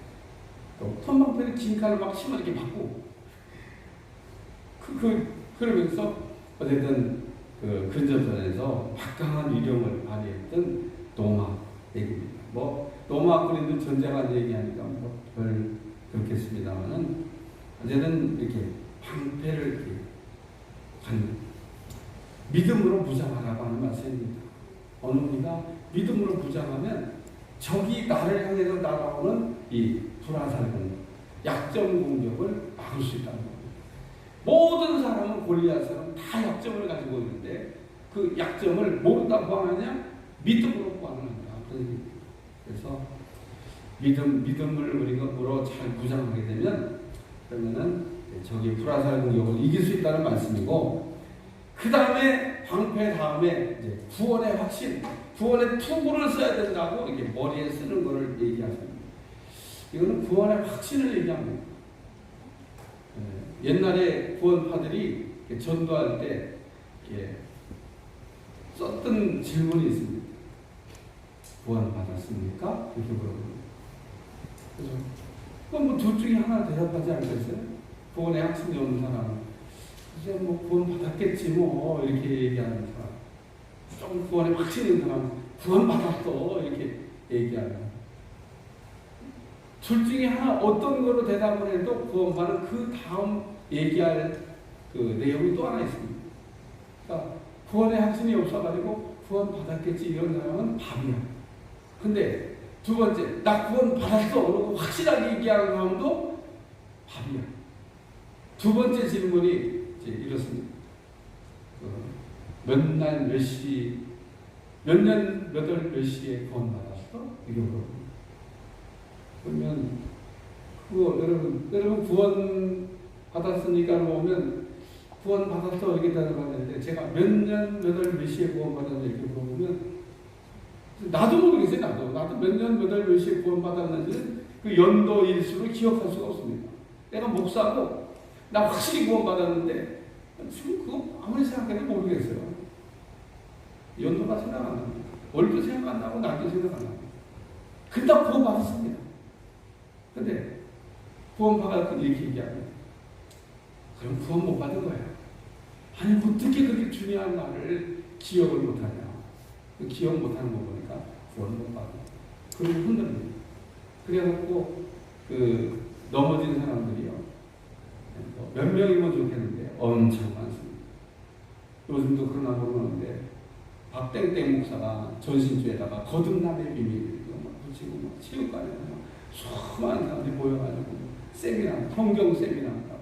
또 선방패는 긴 칼을 막 심어 이렇게 맞고, 그러면서 어쨌든 그 근접전에서 막강한 위력을 발휘했던 로마 얘기입니다. 뭐 로마 군인들 전쟁한 얘기하니까 뭐 별 그렇겠습니다만은 어쨌든 이렇게 방패를 이렇게 믿음으로 무장하라고 하는 말씀입니다. 어느 우리가 믿음으로 무장하면 적이 나를 향해서 날아오는 이 불화살 공격, 약점 공격을 막을 수 있다는 겁니다. 모든 사람은 골리앗은 다 약점을 가지고 있는데 그 약점을 뭐로 보완하냐? 믿음으로 보완합니다. 그래서 믿음을 우리가 잘 무장하게 되면 그러면은 적이 불화살 공격을 이길 수 있다는 말씀이고, 그 다음에 방패 다음에 이제 구원의 확신, 구원의 투구를 써야 된다고 이렇게 머리에 쓰는 것을 얘기하십니다. 이거는 구원의 확신을 얘기합니다. 옛날에 구원파들이 전도할 때 썼던 질문이 있습니다. 구원 받았습니까? 이렇게 물어봅니다. 그래서 그건 뭐 둘 중에 하나 대답하지 않겠어요? 구원의 확신이 없는 사람은 이제 뭐 구원 받았겠지 뭐 이렇게 얘기하는 사람, 좀 구원의 확신이 있는 사람은 구원 받았어 이렇게 얘기하는. 둘 중에 하나 어떤 거로 대답을 해도 구원받은 그 다음 얘기할 그 내용이 또 하나 있습니다. 그러니까 구원의 확신이 없어가지고 구원 받았겠지 이런 사람은 밥이야. 근데 두 번째, 나 구원 받았어 그러고 확실하게 얘기하는 사람도 밥이야. 두 번째 질문이 이제 이렇습니다. 몇 날 몇 시, 몇 년 몇 월 몇 시에 구원 받았어? 이거 물어봅니다. 그러면 그거 여러분 구원 받았으니까 보면 구원 받았어 이렇게 대답하는데 제가 몇 년 몇 월 몇 시에 구원 받았는지 이렇게 물어보면 나도 모르겠어요. 나도 몇 년 몇 월 몇 시에 구원 받았는지 그 연도 일수를 기억할 수가 없습니다. 내가 목사고 나 확실히 구원 받았는데 지금 그거 아무리 생각해도 모르겠어요. 연도가 생각 안 납니다. 월도 생각 안 나고 날도 생각 안 나고 그다 구원 받았습니다. 근데 구원 받았고 이렇게 얘기하면 그럼 구원 못 받은 거야. 아니 어떻게 그렇게 중요한 말을 기억을 못하냐. 기억 못하는 거 보니까 구원 못 받아. 그리고 흔들립니다. 그래갖고 그 넘어진 사람들이요. 몇 명이면 좋겠는데 엄청 많습니다. 요즘도 그러나 모르는데 박땡땡 목사가 전신주에다가 거듭남의 비밀을 붙이고 막 체육관에서 수많은 사람들이 모여가지고 세미나, 성경 세미나 한다고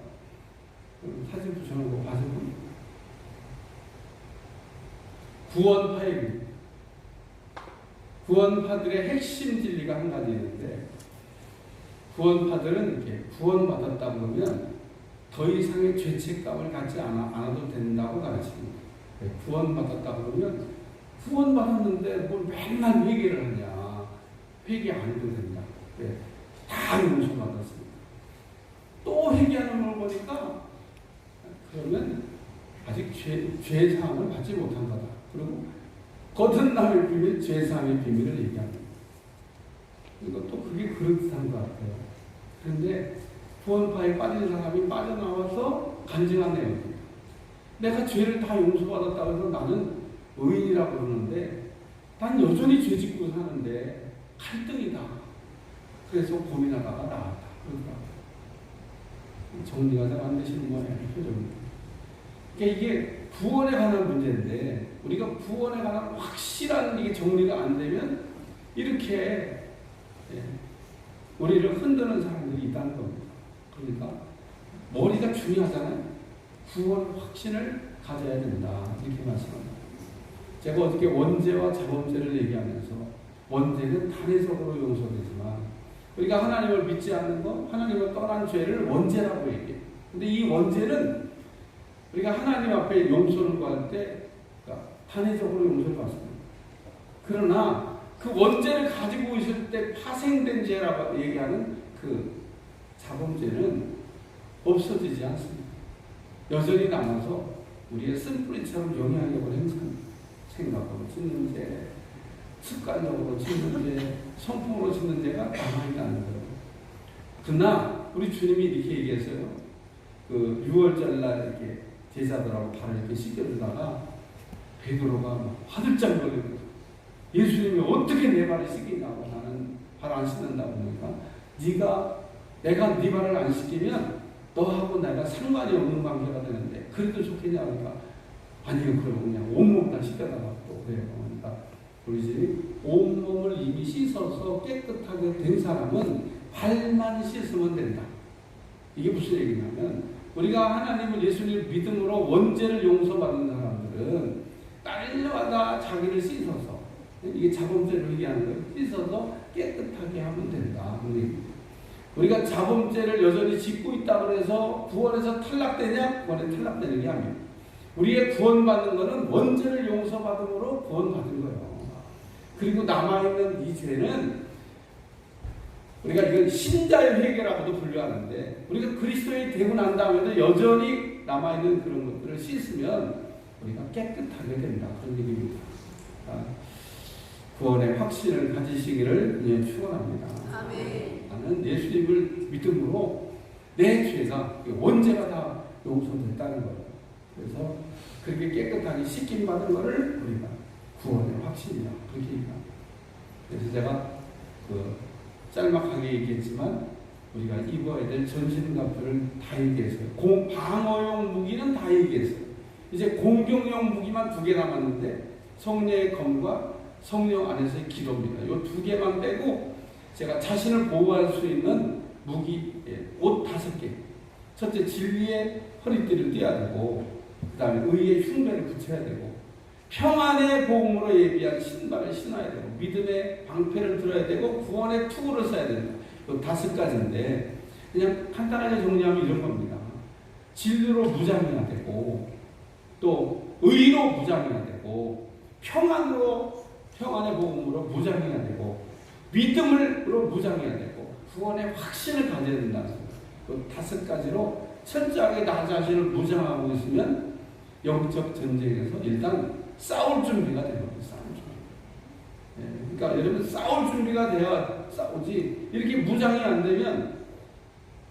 사진 붙여놓은 거 봐서 봅니다. 구원파입니다. 구원파들의 핵심 진리가 한 가지 있는데 구원파들은 이렇게 구원받았다 그러면 더 이상의 죄책감을 갖지 않아도 된다고 가르칩니다. 구원받았다 그러면 구원받았는데 뭘 맨날 회개를 하냐. 회개 안 해도 된다. 다 용서받았습니다. 또 회개하는 걸 보니까 그러면 아직 죄사함을 받지 못한 거다. 그리고 거듭남의 비밀, 죄사함의 비밀을 얘기합니다. 이것도 그게 그럴듯한 것 같아요. 그런데 구원파에 빠진 사람이 빠져나와서 간증한 내용입니다. 내가 죄를 다 용서받았다고 해서 나는 의인이라고 그러는데 난 여전히 죄 짓고 사는데 갈등이다. 그래서 고민하다가 나왔다. 그러더라고요. 정리가 잘 안 되시는 모양의 표정입니다. 그러니까 이게 구원에 관한 문제인데 우리가 구원에 관한 확실한 이게 정리가 안 되면 이렇게 우리를 흔드는 사람들이 있다는 겁니다. 그러니까 머리가 중요하잖아요. 구원 확신을 가져야 된다. 이렇게 말씀합니다. 제가 어저께 원죄와 자범죄를 얘기하면서 원죄는 단회적으로 용서되지만 우리가 하나님을 믿지 않는 것, 하나님을 떠난 죄를 원죄라고 얘기해요. 근데 이 원죄는 우리가 하나님 앞에 용서를 구할 때 단회적으로 용서를 받습니다. 그러나 그 원죄를 가지고 있을 때 파생된 죄라고 얘기하는 그 자범죄는 없어지지 않습니다. 여전히 남아서 우리의 쓴뿌리처럼 영향력을 행사합니다. 생각으로 짓는 죄, 습관적으로 짓는 죄, 성품으로 짓는 죄가 남아있다는 거예요. 그러나 우리 주님이 이렇게 얘기했어요. 그 6월절날 이렇게 제자들하고 발을 이렇게 씻겨주다가 베드로가 막 화들짝 놀리고 예수님이 어떻게 내 발을 씻기냐고 나는 발 안 씻는다고 하니까 내가 네 발을 안 씻기면 너하고 내가 상관이 없는 관계가 되는데 그래도 좋겠냐 하니까 아니요 그럼 그냥 온몸 다 씻겨달라고 또 그래요. 그러니까 우리 집이 온몸을 이미 씻어서 깨끗하게 된 사람은 발만 씻으면 된다. 이게 무슨 얘기냐면 우리가 하나님을 예수님을 믿음으로 원죄를 용서받는 사람들은 날마다 자기를 씻어서 이게 자범죄를 얘기하는 거예요. 씻어서 깨끗하게 하면 된다. 우리가 자범죄를 여전히 짓고 있다고 해서 구원에서 탈락되냐? 구원에 탈락되는 게 아니에요. 우리의 구원받는 것은 원죄를 용서받음으로 구원받은 거예요. 그리고 남아있는 이 죄는 우리가 이건 신자의 회개라고도 분류하는데 우리가 그리스도인이 되고 난 다음에도 여전히 남아있는 그런 것들을 씻으면 우리가 깨끗하게 된다. 그런 얘기입니다. 구원의 확신을 가지시기를 축원합니다. 나는 예수님을 믿음으로 내 죄가 원죄가 다 용서됐다는 거예요. 그래서 그렇게 깨끗하게 씻김 받은 거를 우리가 구원의 확신이라 그렇게 얘기합니다. 그래서 제가 짤막하게 얘기했지만 우리가 입어야 될 전신갑주를 다 얘기했어요. 방어용 무기는 다 얘기했어요. 이제 공격용 무기만 2개 남았는데 성령의 검과 성령 안에서의 기도입니다. 이 2개만 빼고 제가 자신을 보호할 수 있는 무기, 옷 5개. 첫째, 진리의 허리띠를 띠어야 되고, 그 다음에 의의 흉배를 붙여야 되고, 평안의 복음으로 예비한 신발을 신어야 되고, 믿음의 방패를 들어야 되고, 구원의 투구를 써야 된다. 이 5가지인데 그냥 간단하게 정리하면 이런 겁니다. 진리로 무장해야 되고, 또 의로 무장해야 되고, 평안의 복음으로 무장해야 되고, 믿음으로 무장해야 되고, 구원의 확신을 가져야 된다는 거예요. 그 5가지로 철저하게 나 자신을 무장하고 있으면 영적 전쟁에서 일단 싸울 준비가 되는 거예요. 싸울 준비. 그러니까 여러분 싸울 준비가 돼야 싸우지. 이렇게 무장이 안 되면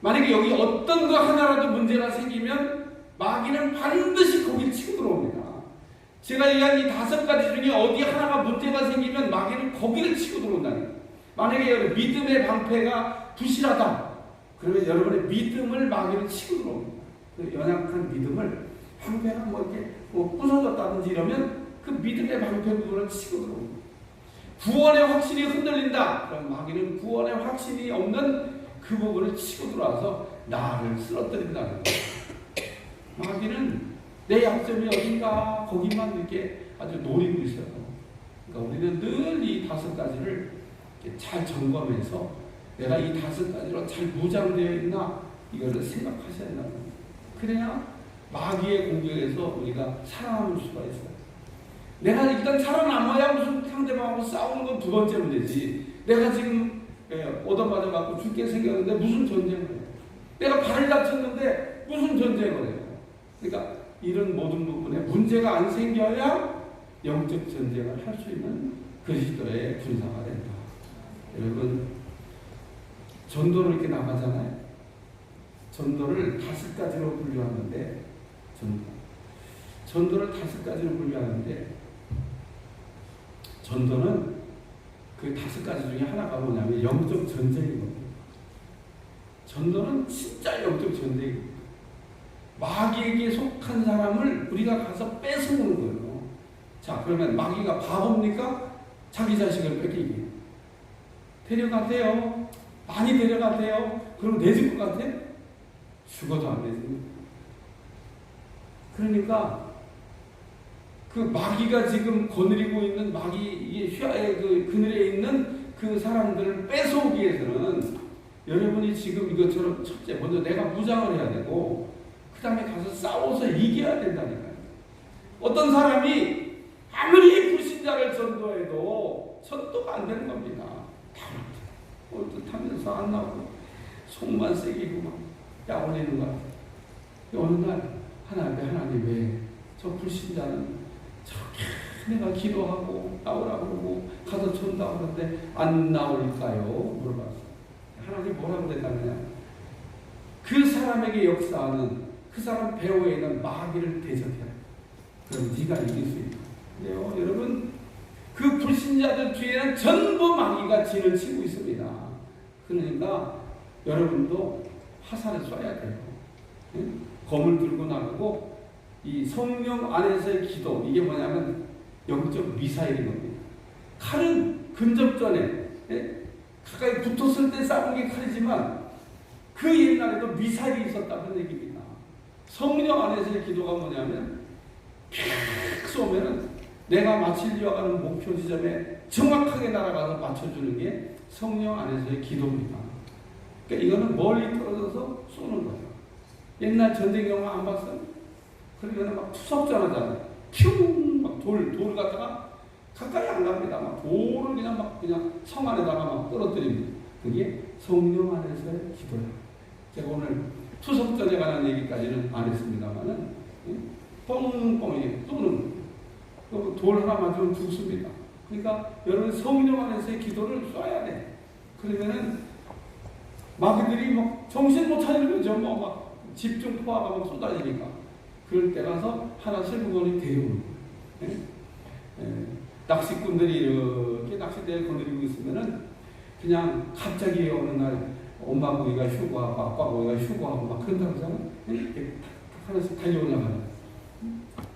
만약에 여기 어떤 거 하나라도 문제가 생기면 마귀는 반드시 거기를 치고 들어옵니다. 제가 얘기한 이 5가지 중에 어디 하나가 문제가 생기면 마귀는 거기를 치고 들어온다는 거예요. 만약에 믿음의 방패가 부실하다. 그러면 여러분의 믿음을 마귀는 치고 들어옵니다. 그 연약한 믿음을 방패가 이렇게 부서졌다든지 이러면 그 믿음의 방패 부분을 치고 들어옵니다. 구원의 확신이 흔들린다. 그럼 마귀는 구원의 확신이 없는 그 부분을 치고 들어와서 나를 쓰러뜨린다는 거예요. 마귀는 내 약점이 어딘가 거기만 이렇게 아주 노리고 있어요. 그러니까 우리는 늘 이 5가지를 잘 점검해서 내가 이 5가지로 잘 무장되어 있나 이거를 생각하셔야 된다. 그래야 마귀의 공격에서 우리가 살아남을 수가 있어요. 내가 일단 살아남아야 무슨 상대방하고 싸우는 건 2번째 문제지. 내가 지금 얻어맞아 갖고 죽게 생겼는데 무슨 전쟁을 해요. 내가 발을 다쳤는데 무슨 전쟁을 해요. 그러니까 이런 모든 부분에 문제가 안 생겨야 영적 전쟁을 할 수 있는 그리스도의 군사가 된다. 여러분 전도를 이렇게 나가잖아요. 전도를 5가지로 분류하는데 전도를 5가지로 분류하는데 전도는 그 5가지 중에 하나가 뭐냐면 영적 전쟁이거든요. 전도는 진짜 영적 전쟁입니다. 마귀에게 속한 사람을 우리가 가서 뺏어오는 거예요. 자, 그러면 마귀가 바보입니까? 자기 자식을 뺏기게. 데려가세요. 많이 데려가세요. 그럼 내줄 것 같아? 죽어도 안 내줍니다. 그러니까 그 마귀가 지금 거느리고 있는 마귀의 휘하의 그 그늘에 있는 그 사람들을 뺏어오기 위해서는 여러분이 지금 이것처럼 첫째 먼저 내가 무장을 해야 되고 그 다음에 가서 싸워서 이겨야 된다니까요. 어떤 사람이 아무리 불신자를 전도해도 전도가 안 되는 겁니다. 어뜻하면서 안 나오고 속만 새기고 막 야올리는 것 같아요. 어느 날 하나님 왜 저 불신자는 저렇게 내가 기도하고 나오라고 그러고 가서 전도하고 그러는데 안 나올까요? 물어봤어요. 하나님 뭐라고 된다느냐? 그 사람에게 역사하는 그 사람 배후에 있는 마귀를 대적해라. 그럼 네가 이길 수 있다. 그래요, 여러분. 그 불신자들 뒤에는 전부 마귀가 진을 치고 있습니다. 그러니까 여러분도 화살을 쏴야 돼요. 검을 들고 나가고 이 성령 안에서의 기도, 이게 뭐냐면 영적 미사일인 겁니다. 칼은 근접전에 가까이 붙었을 때 쏴는 게 칼이지만 그 옛날에도 미사일이 있었다는 얘기입니다. 성령 안에서의 기도가 뭐냐면 팍 쏘면은 내가 맞추려고 하는 목표 지점에 정확하게 날아가서 맞춰주는 게 성령 안에서의 기도입니다. 그러니까 이거는 멀리 떨어져서 쏘는 거예요. 옛날 전쟁 영화 안 봤어요? 그러면 막 투석전하잖아요. 퓨! 막 돌 갖다가 가까이 안 갑니다. 막 돌을 그냥 성 안에다가 막 떨어뜨립니다. 그게 성령 안에서의 기도예요. 제가 오늘 투석전에 관한 얘기까지는 안 했습니다만은 뻥뻥이 쏘는 돌 하나 맞으면 죽습니다. 그러니까 여러분 성령 안에서의 기도를 쏴야 돼. 그러면은 마귀들이 막 정신 못 차리는 거죠. 막 집중 포화가 막 쏟아지니까. 그럴 때 가서 하나 슬그머니 데려오는 거예요. 낚시꾼들이 이렇게 낚싯대를 거느리고 있으면은 그냥 갑자기 어느 날 엄마 고기가 휴고하고 아빠 고기가 휴고하고 막 그런다고 하잖아요. 이렇게 하나씩 달려올라가는.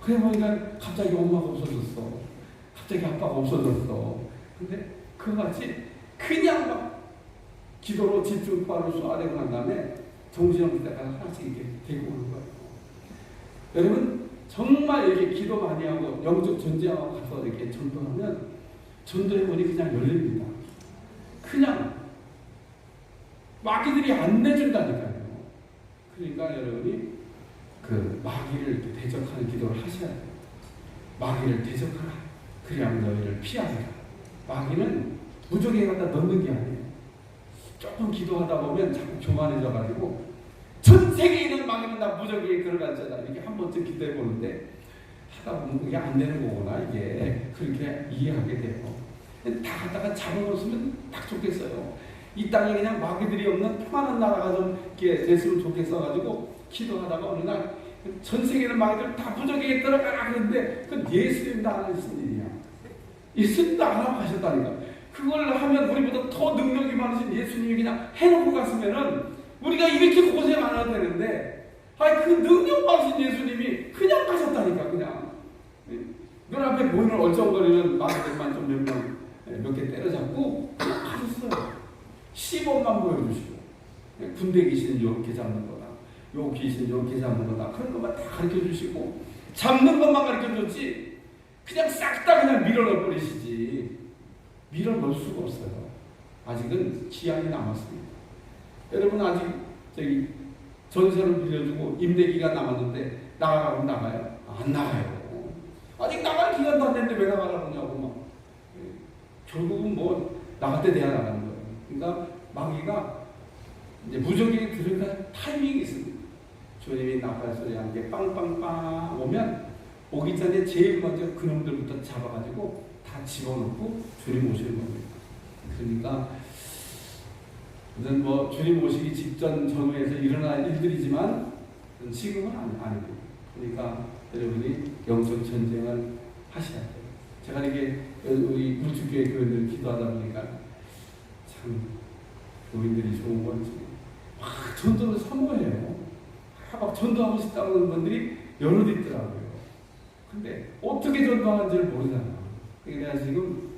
그래 보니까 갑자기 엄마가 없어졌어. 갑자기 아빠가 없어졌어. 근데 그거 같이 그냥 막 기도로 집중 포화를 쏘아내고 난 다음에 정신없을 때가 하나씩 이렇게 데리고 오는 거예요. 여러분 정말 이렇게 기도 많이 하고 영적 전쟁하고 가서 이렇게 전도하면 전도의 문이 그냥 열립니다. 그냥 마귀들이 안 내준다니까요. 그러니까 여러분이 그 마귀를 이렇게 대적하는 기도를 하셔야 돼요. 마귀를 대적하라. 그래야 너희를 피하리라. 마귀는 무적에 갖다 넣는 게 아니에요. 조금 기도하다 보면 자꾸 교만해져가지고 전 세계에 있는 마귀는 다 무적에 들어갔잖아. 이렇게 한 번쯤 기도해 보는데 하다 보면 그게 안 되는 거구나. 이게 그렇게 이해하게 돼요. 다 갖다가 잡아놓으면 딱 좋겠어요. 이 땅에 그냥 마귀들이 없는 평안한 나라가 좀 이렇게 됐으면 좋겠어가지고 기도하다가 어느 날 전 세계 있는 마귀들 다 무적에 들어가라 그랬는데 그건 예수님도 안 하신 일이야. 예수님도 안 하고 하셨다니까. 그걸 하면 우리보다 더 능력이 많으신 예수님이 그냥 해놓고 갔으면은 우리가 이렇게 고생 안 해도 되는데, 아니, 그 능력 많으신 예수님이 그냥 가셨다니까, 그냥. 눈앞에 보이는 얼쩡거리는 마귀들만 좀 몇 개 때려잡고, 그냥 가셨어요. 시범만 보여주시고, 군대 귀신 이렇게 잡는 거다. 요 귀신 이렇게 잡는 거다. 그런 것만 다 가르쳐 주시고, 잡는 것만 가르쳐 줬지, 그냥 싹 다 그냥 밀어넣어 버리시지. 밀어넣을 수가 없어요. 아직은 기한이 남았습니다. 여러분 아직 저기 전세를 빌려주고 임대기간 남았는데 나가라고 나가요? 안 나가요. 아직 나갈 기간도 안 됐는데 왜 나가라고 하냐고 막. 결국은 뭐 나갈 때 돼야 나가는 거예요. 그러니까 마귀가 이제 무적이 들어갈 타이밍이 있습니다. 주님이 나갈 소리 함께 빵빵빵 오면 오기 전에 제일 먼저 그놈들부터 잡아가지고 다 집어넣고 주님 오시는 겁니다. 그러니까 우선 뭐 주님 오시기 직전 전후에서 일어날 일들이지만 지금은 아니고 그러니까 여러분이 영적 전쟁을 하셔야 돼요. 제가 이렇게 우리 물주교회 교인들 기도하다 보니까 참 교인들이 좋은 건지 막 전도를 사모해요. 막 전도하고 싶다는 분들이 여럿 있더라고요. 근데 어떻게 전도하는지를 모르잖아. 그러니까 내가 지금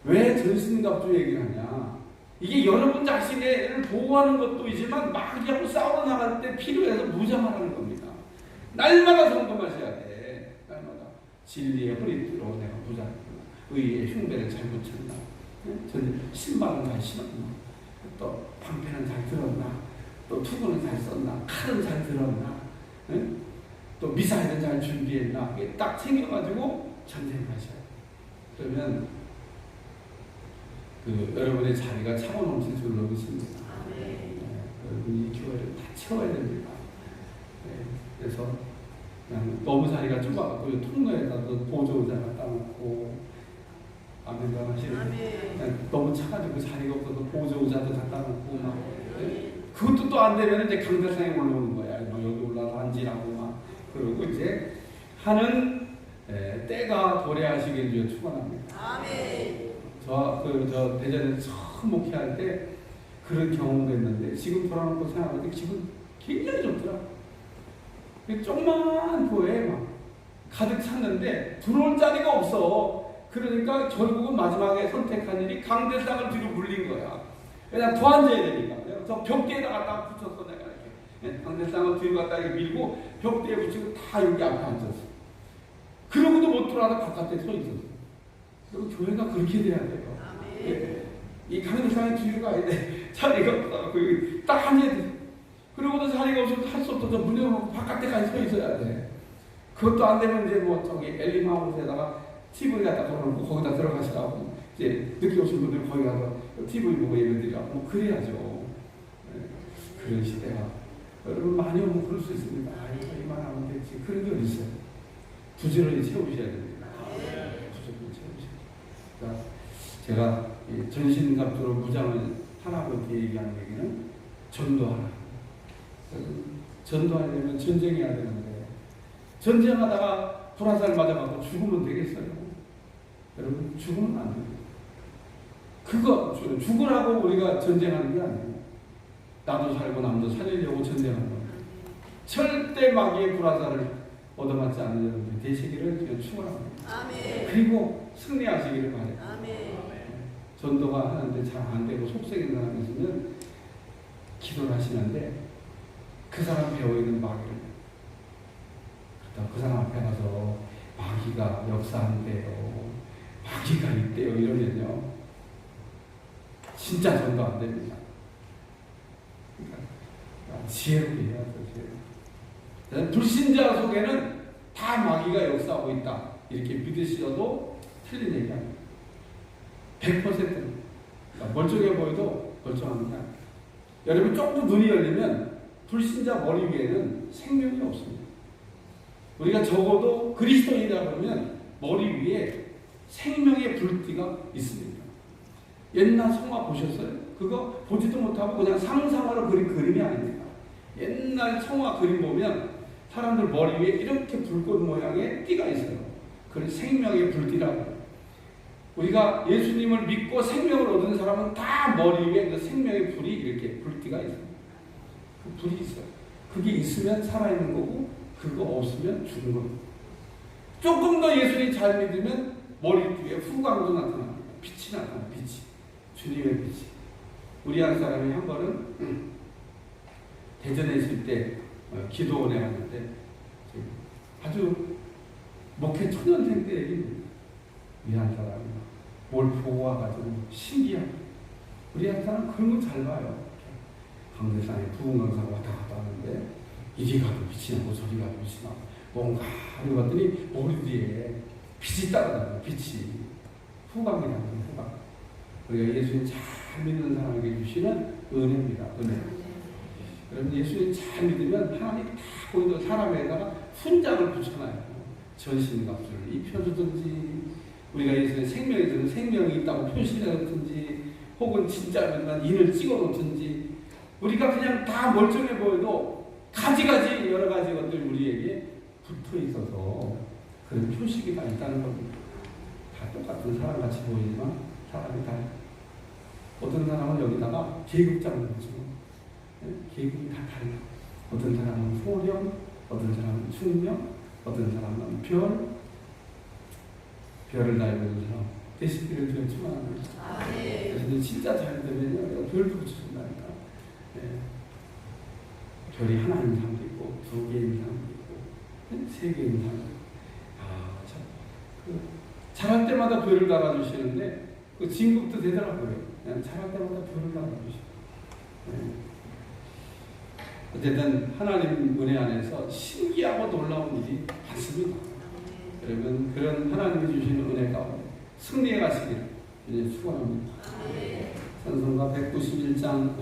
왜 전신갑주 얘기를 하냐. 이게 여러분 자신을 보호하는 것도이지만 마귀하고 싸우러 나갈 때 필요해서 무장하라는 겁니다. 날마다 점검하셔야 돼. 날마다 진리의 허리띠로 내가 무장했구나. 의의 흉배를 잘 붙였나. 신발은 잘 신었나. 또 방패는 잘 들었나. 또 투구는 잘 썼나. 칼은 잘 들었나. 또 미사일은 잘 준비했나. 이게 딱 챙겨가지고 전쟁을 하셔야 돼. 그러면 여러분의 자리가 차고 넘칠 줄로 믿습니다. 여러분이 이 교회를 다 채워야 됩니다. 그래서 그냥 너무 자리가 좁아갖고 통로에다도 보조의자 갖다 놓고 아멘도 하시는 너무 차가지고 자리가 없어서 보조의자도 갖다 놓고 막 그것도 또 안 되면 이제 강대상에 올라오는 거야. 여기 올라서 앉으라고 막 그러고 이제 하는 때가 도래하시길 주여 축원합니다. 아멘. 저 대전에 처음 목회할 때 그런 경험도 했는데 지금 돌아놓고 생각할 때 기분 굉장히 좋더라. 조그만 교회에 막 가득 찼는데 들어올 자리가 없어. 그러니까 결국은 마지막에 선택한 일이 강대상을 뒤로 물린 거야. 왜냐 더 앉아야 되니까. 저 벽대에다 갖다 붙였어 내가 이렇게. 강대상을 뒤로 갖다 이렇게 밀고 벽대에 붙이고 다 여기 앞에 앉았어. 그러고도 못 들어와서 바깥에 서 있었어. 그리고 교회가 그렇게 돼야 돼요. 이 강대상에 뒤로 가야 돼. 자리가 없다고 딱 앉아야 돼. 그러고도 자리가 없어서 할 수 없어서 문 열어놓고 바깥에까지 서 있어야 돼. 그것도 안 되면 이제 뭐 저기 엘리마우스에다가 TV 갖다 걸어놓고 거기다 들어가시라고 이제 늦게 오신 분들 거기 가서 TV 보고 예배드리라고 뭐 그래야죠. 그런 시대가 여러분 많이 오면 그럴 수 있습니다. 이만 하면 되지. 그런 게 어디 있어요? 부지런히 채우셔야 됩니다. 부지런히 채우셔야 됩니다. 그러니까 제가 전신갑주로 무장을 하라고 이렇게 얘기하는 얘기는 전도하라. 전도하려면 전쟁해야 되는데 전쟁하다가 불화살 맞아가고 죽으면 되겠어요? 여러분 죽으면 안 돼요. 그거 죽으라고 우리가 전쟁하는 게 아니에요. 나도 살고 남도 살리려고 전쟁하는 거예요. 절대 마귀의 불화살을 얻어맞지 않는 여러분들 되시기를 축원합니다. 그리고 승리하시기를 바래요. 전도가 하는데 잘 안 되고 속썩이는 사람이 있으면 기도를 하시는데 그 사람 배우있는 마귀를 그 사람 앞에 가서 마귀가 역사한대요. 마귀가 있대요. 이러면요. 진짜 전도 안 됩니다. 그러니까 지혜롭게 해야죠. 지혜롭게. 불신자 속에는 다 마귀가 역사하고 있다. 이렇게 믿으시어도 틀린 얘기 아니에요. 100%는. 그러니까 멀쩡해 보여도 멀쩡한 게 아니에요. 여러분 조금 눈이 열리면 불신자 머리 위에는 생명이 없습니다. 우리가 적어도 그리스도인이다 그러면 머리 위에 생명의 불띠가 있습니다. 옛날 성화 보셨어요? 그거 보지도 못하고 그냥 상상으로 그린 그림이 아닙니다. 옛날 성화 그림 보면 사람들 머리 위에 이렇게 불꽃 모양의 띠가 있어요. 그걸 생명의 불띠라고. 우리가 예수님을 믿고 생명을 얻은 사람은 다 머리 위에 그 생명의 불이 이렇게 불띠가 있어요. 그 불이 있어요. 그게 있으면 살아있는 거고 그거 없으면 죽은 겁니다. 조금 더 예수님 잘 믿으면 머리 뒤에 후광도 나타납니다. 빛이 나타납니다. 빛이. 주님의 빛이. 우리 한 사람이 한 번은 대전에 있을 때 기도원에 갔는데 아주 목회 초년생 때 얘기입니다. 우리 한 사람이 뭘 보고 와가지고 신기하고 우리 한 사람 그런 거 잘 봐요. 강대상에 부흥 강사가 왔다 갔다 하는데 이리 가도 빛이 나고 저리 가도 빛이 나고 뭔가 하고 봤더니 머리 뒤에 빛이 따라다녀요. 빛이 후광이라고 해요. 후광. 우리가 예수님 잘 믿는 사람에게 주시는 은혜입니다. 은혜. 여러분 예수님 잘 믿으면 하나님 다 보이는 사람에다가 훈장을 붙여놔요. 전신값을 입혀주든지 우리가 예수님 생명이 드는 생명이 있다고 표시하든지 혹은 진짜 믿는 인을 찍어놓든지 우리가 그냥 다 멀쩡해 보여도 가지가지 여러 가지 것들이 우리에게 붙어 있어서 그런 표식이 다 있다는 겁니다. 다 똑같은 사람같이 보이지만 사람이 다 어떤 사람은 여기다가 계급장을 붙이고 계급이 다 달라요. 어떤 사람은 소령, 어떤 사람은 충명, 어떤 사람은 별을 달고 있는 사람 되시기를 주여 축원합니다. 그래서 진짜 잘 되면요 별도 붙여준다니까. 별이 하나인 사람도 있고 두 개인 사람도 있고 세 개인 사람도 있고 참 잘할 때마다 별을 달아주시는데 그 진급도 되더라고요. 잘할 때마다 별을 달아주시고 어쨌든 하나님 은혜 안에서 신기하고 놀라운 일이 많습니다. 여러분 그런 하나님이 주시는 은혜 가운데 승리해 가시기를 축원합니다. 찬송가 191장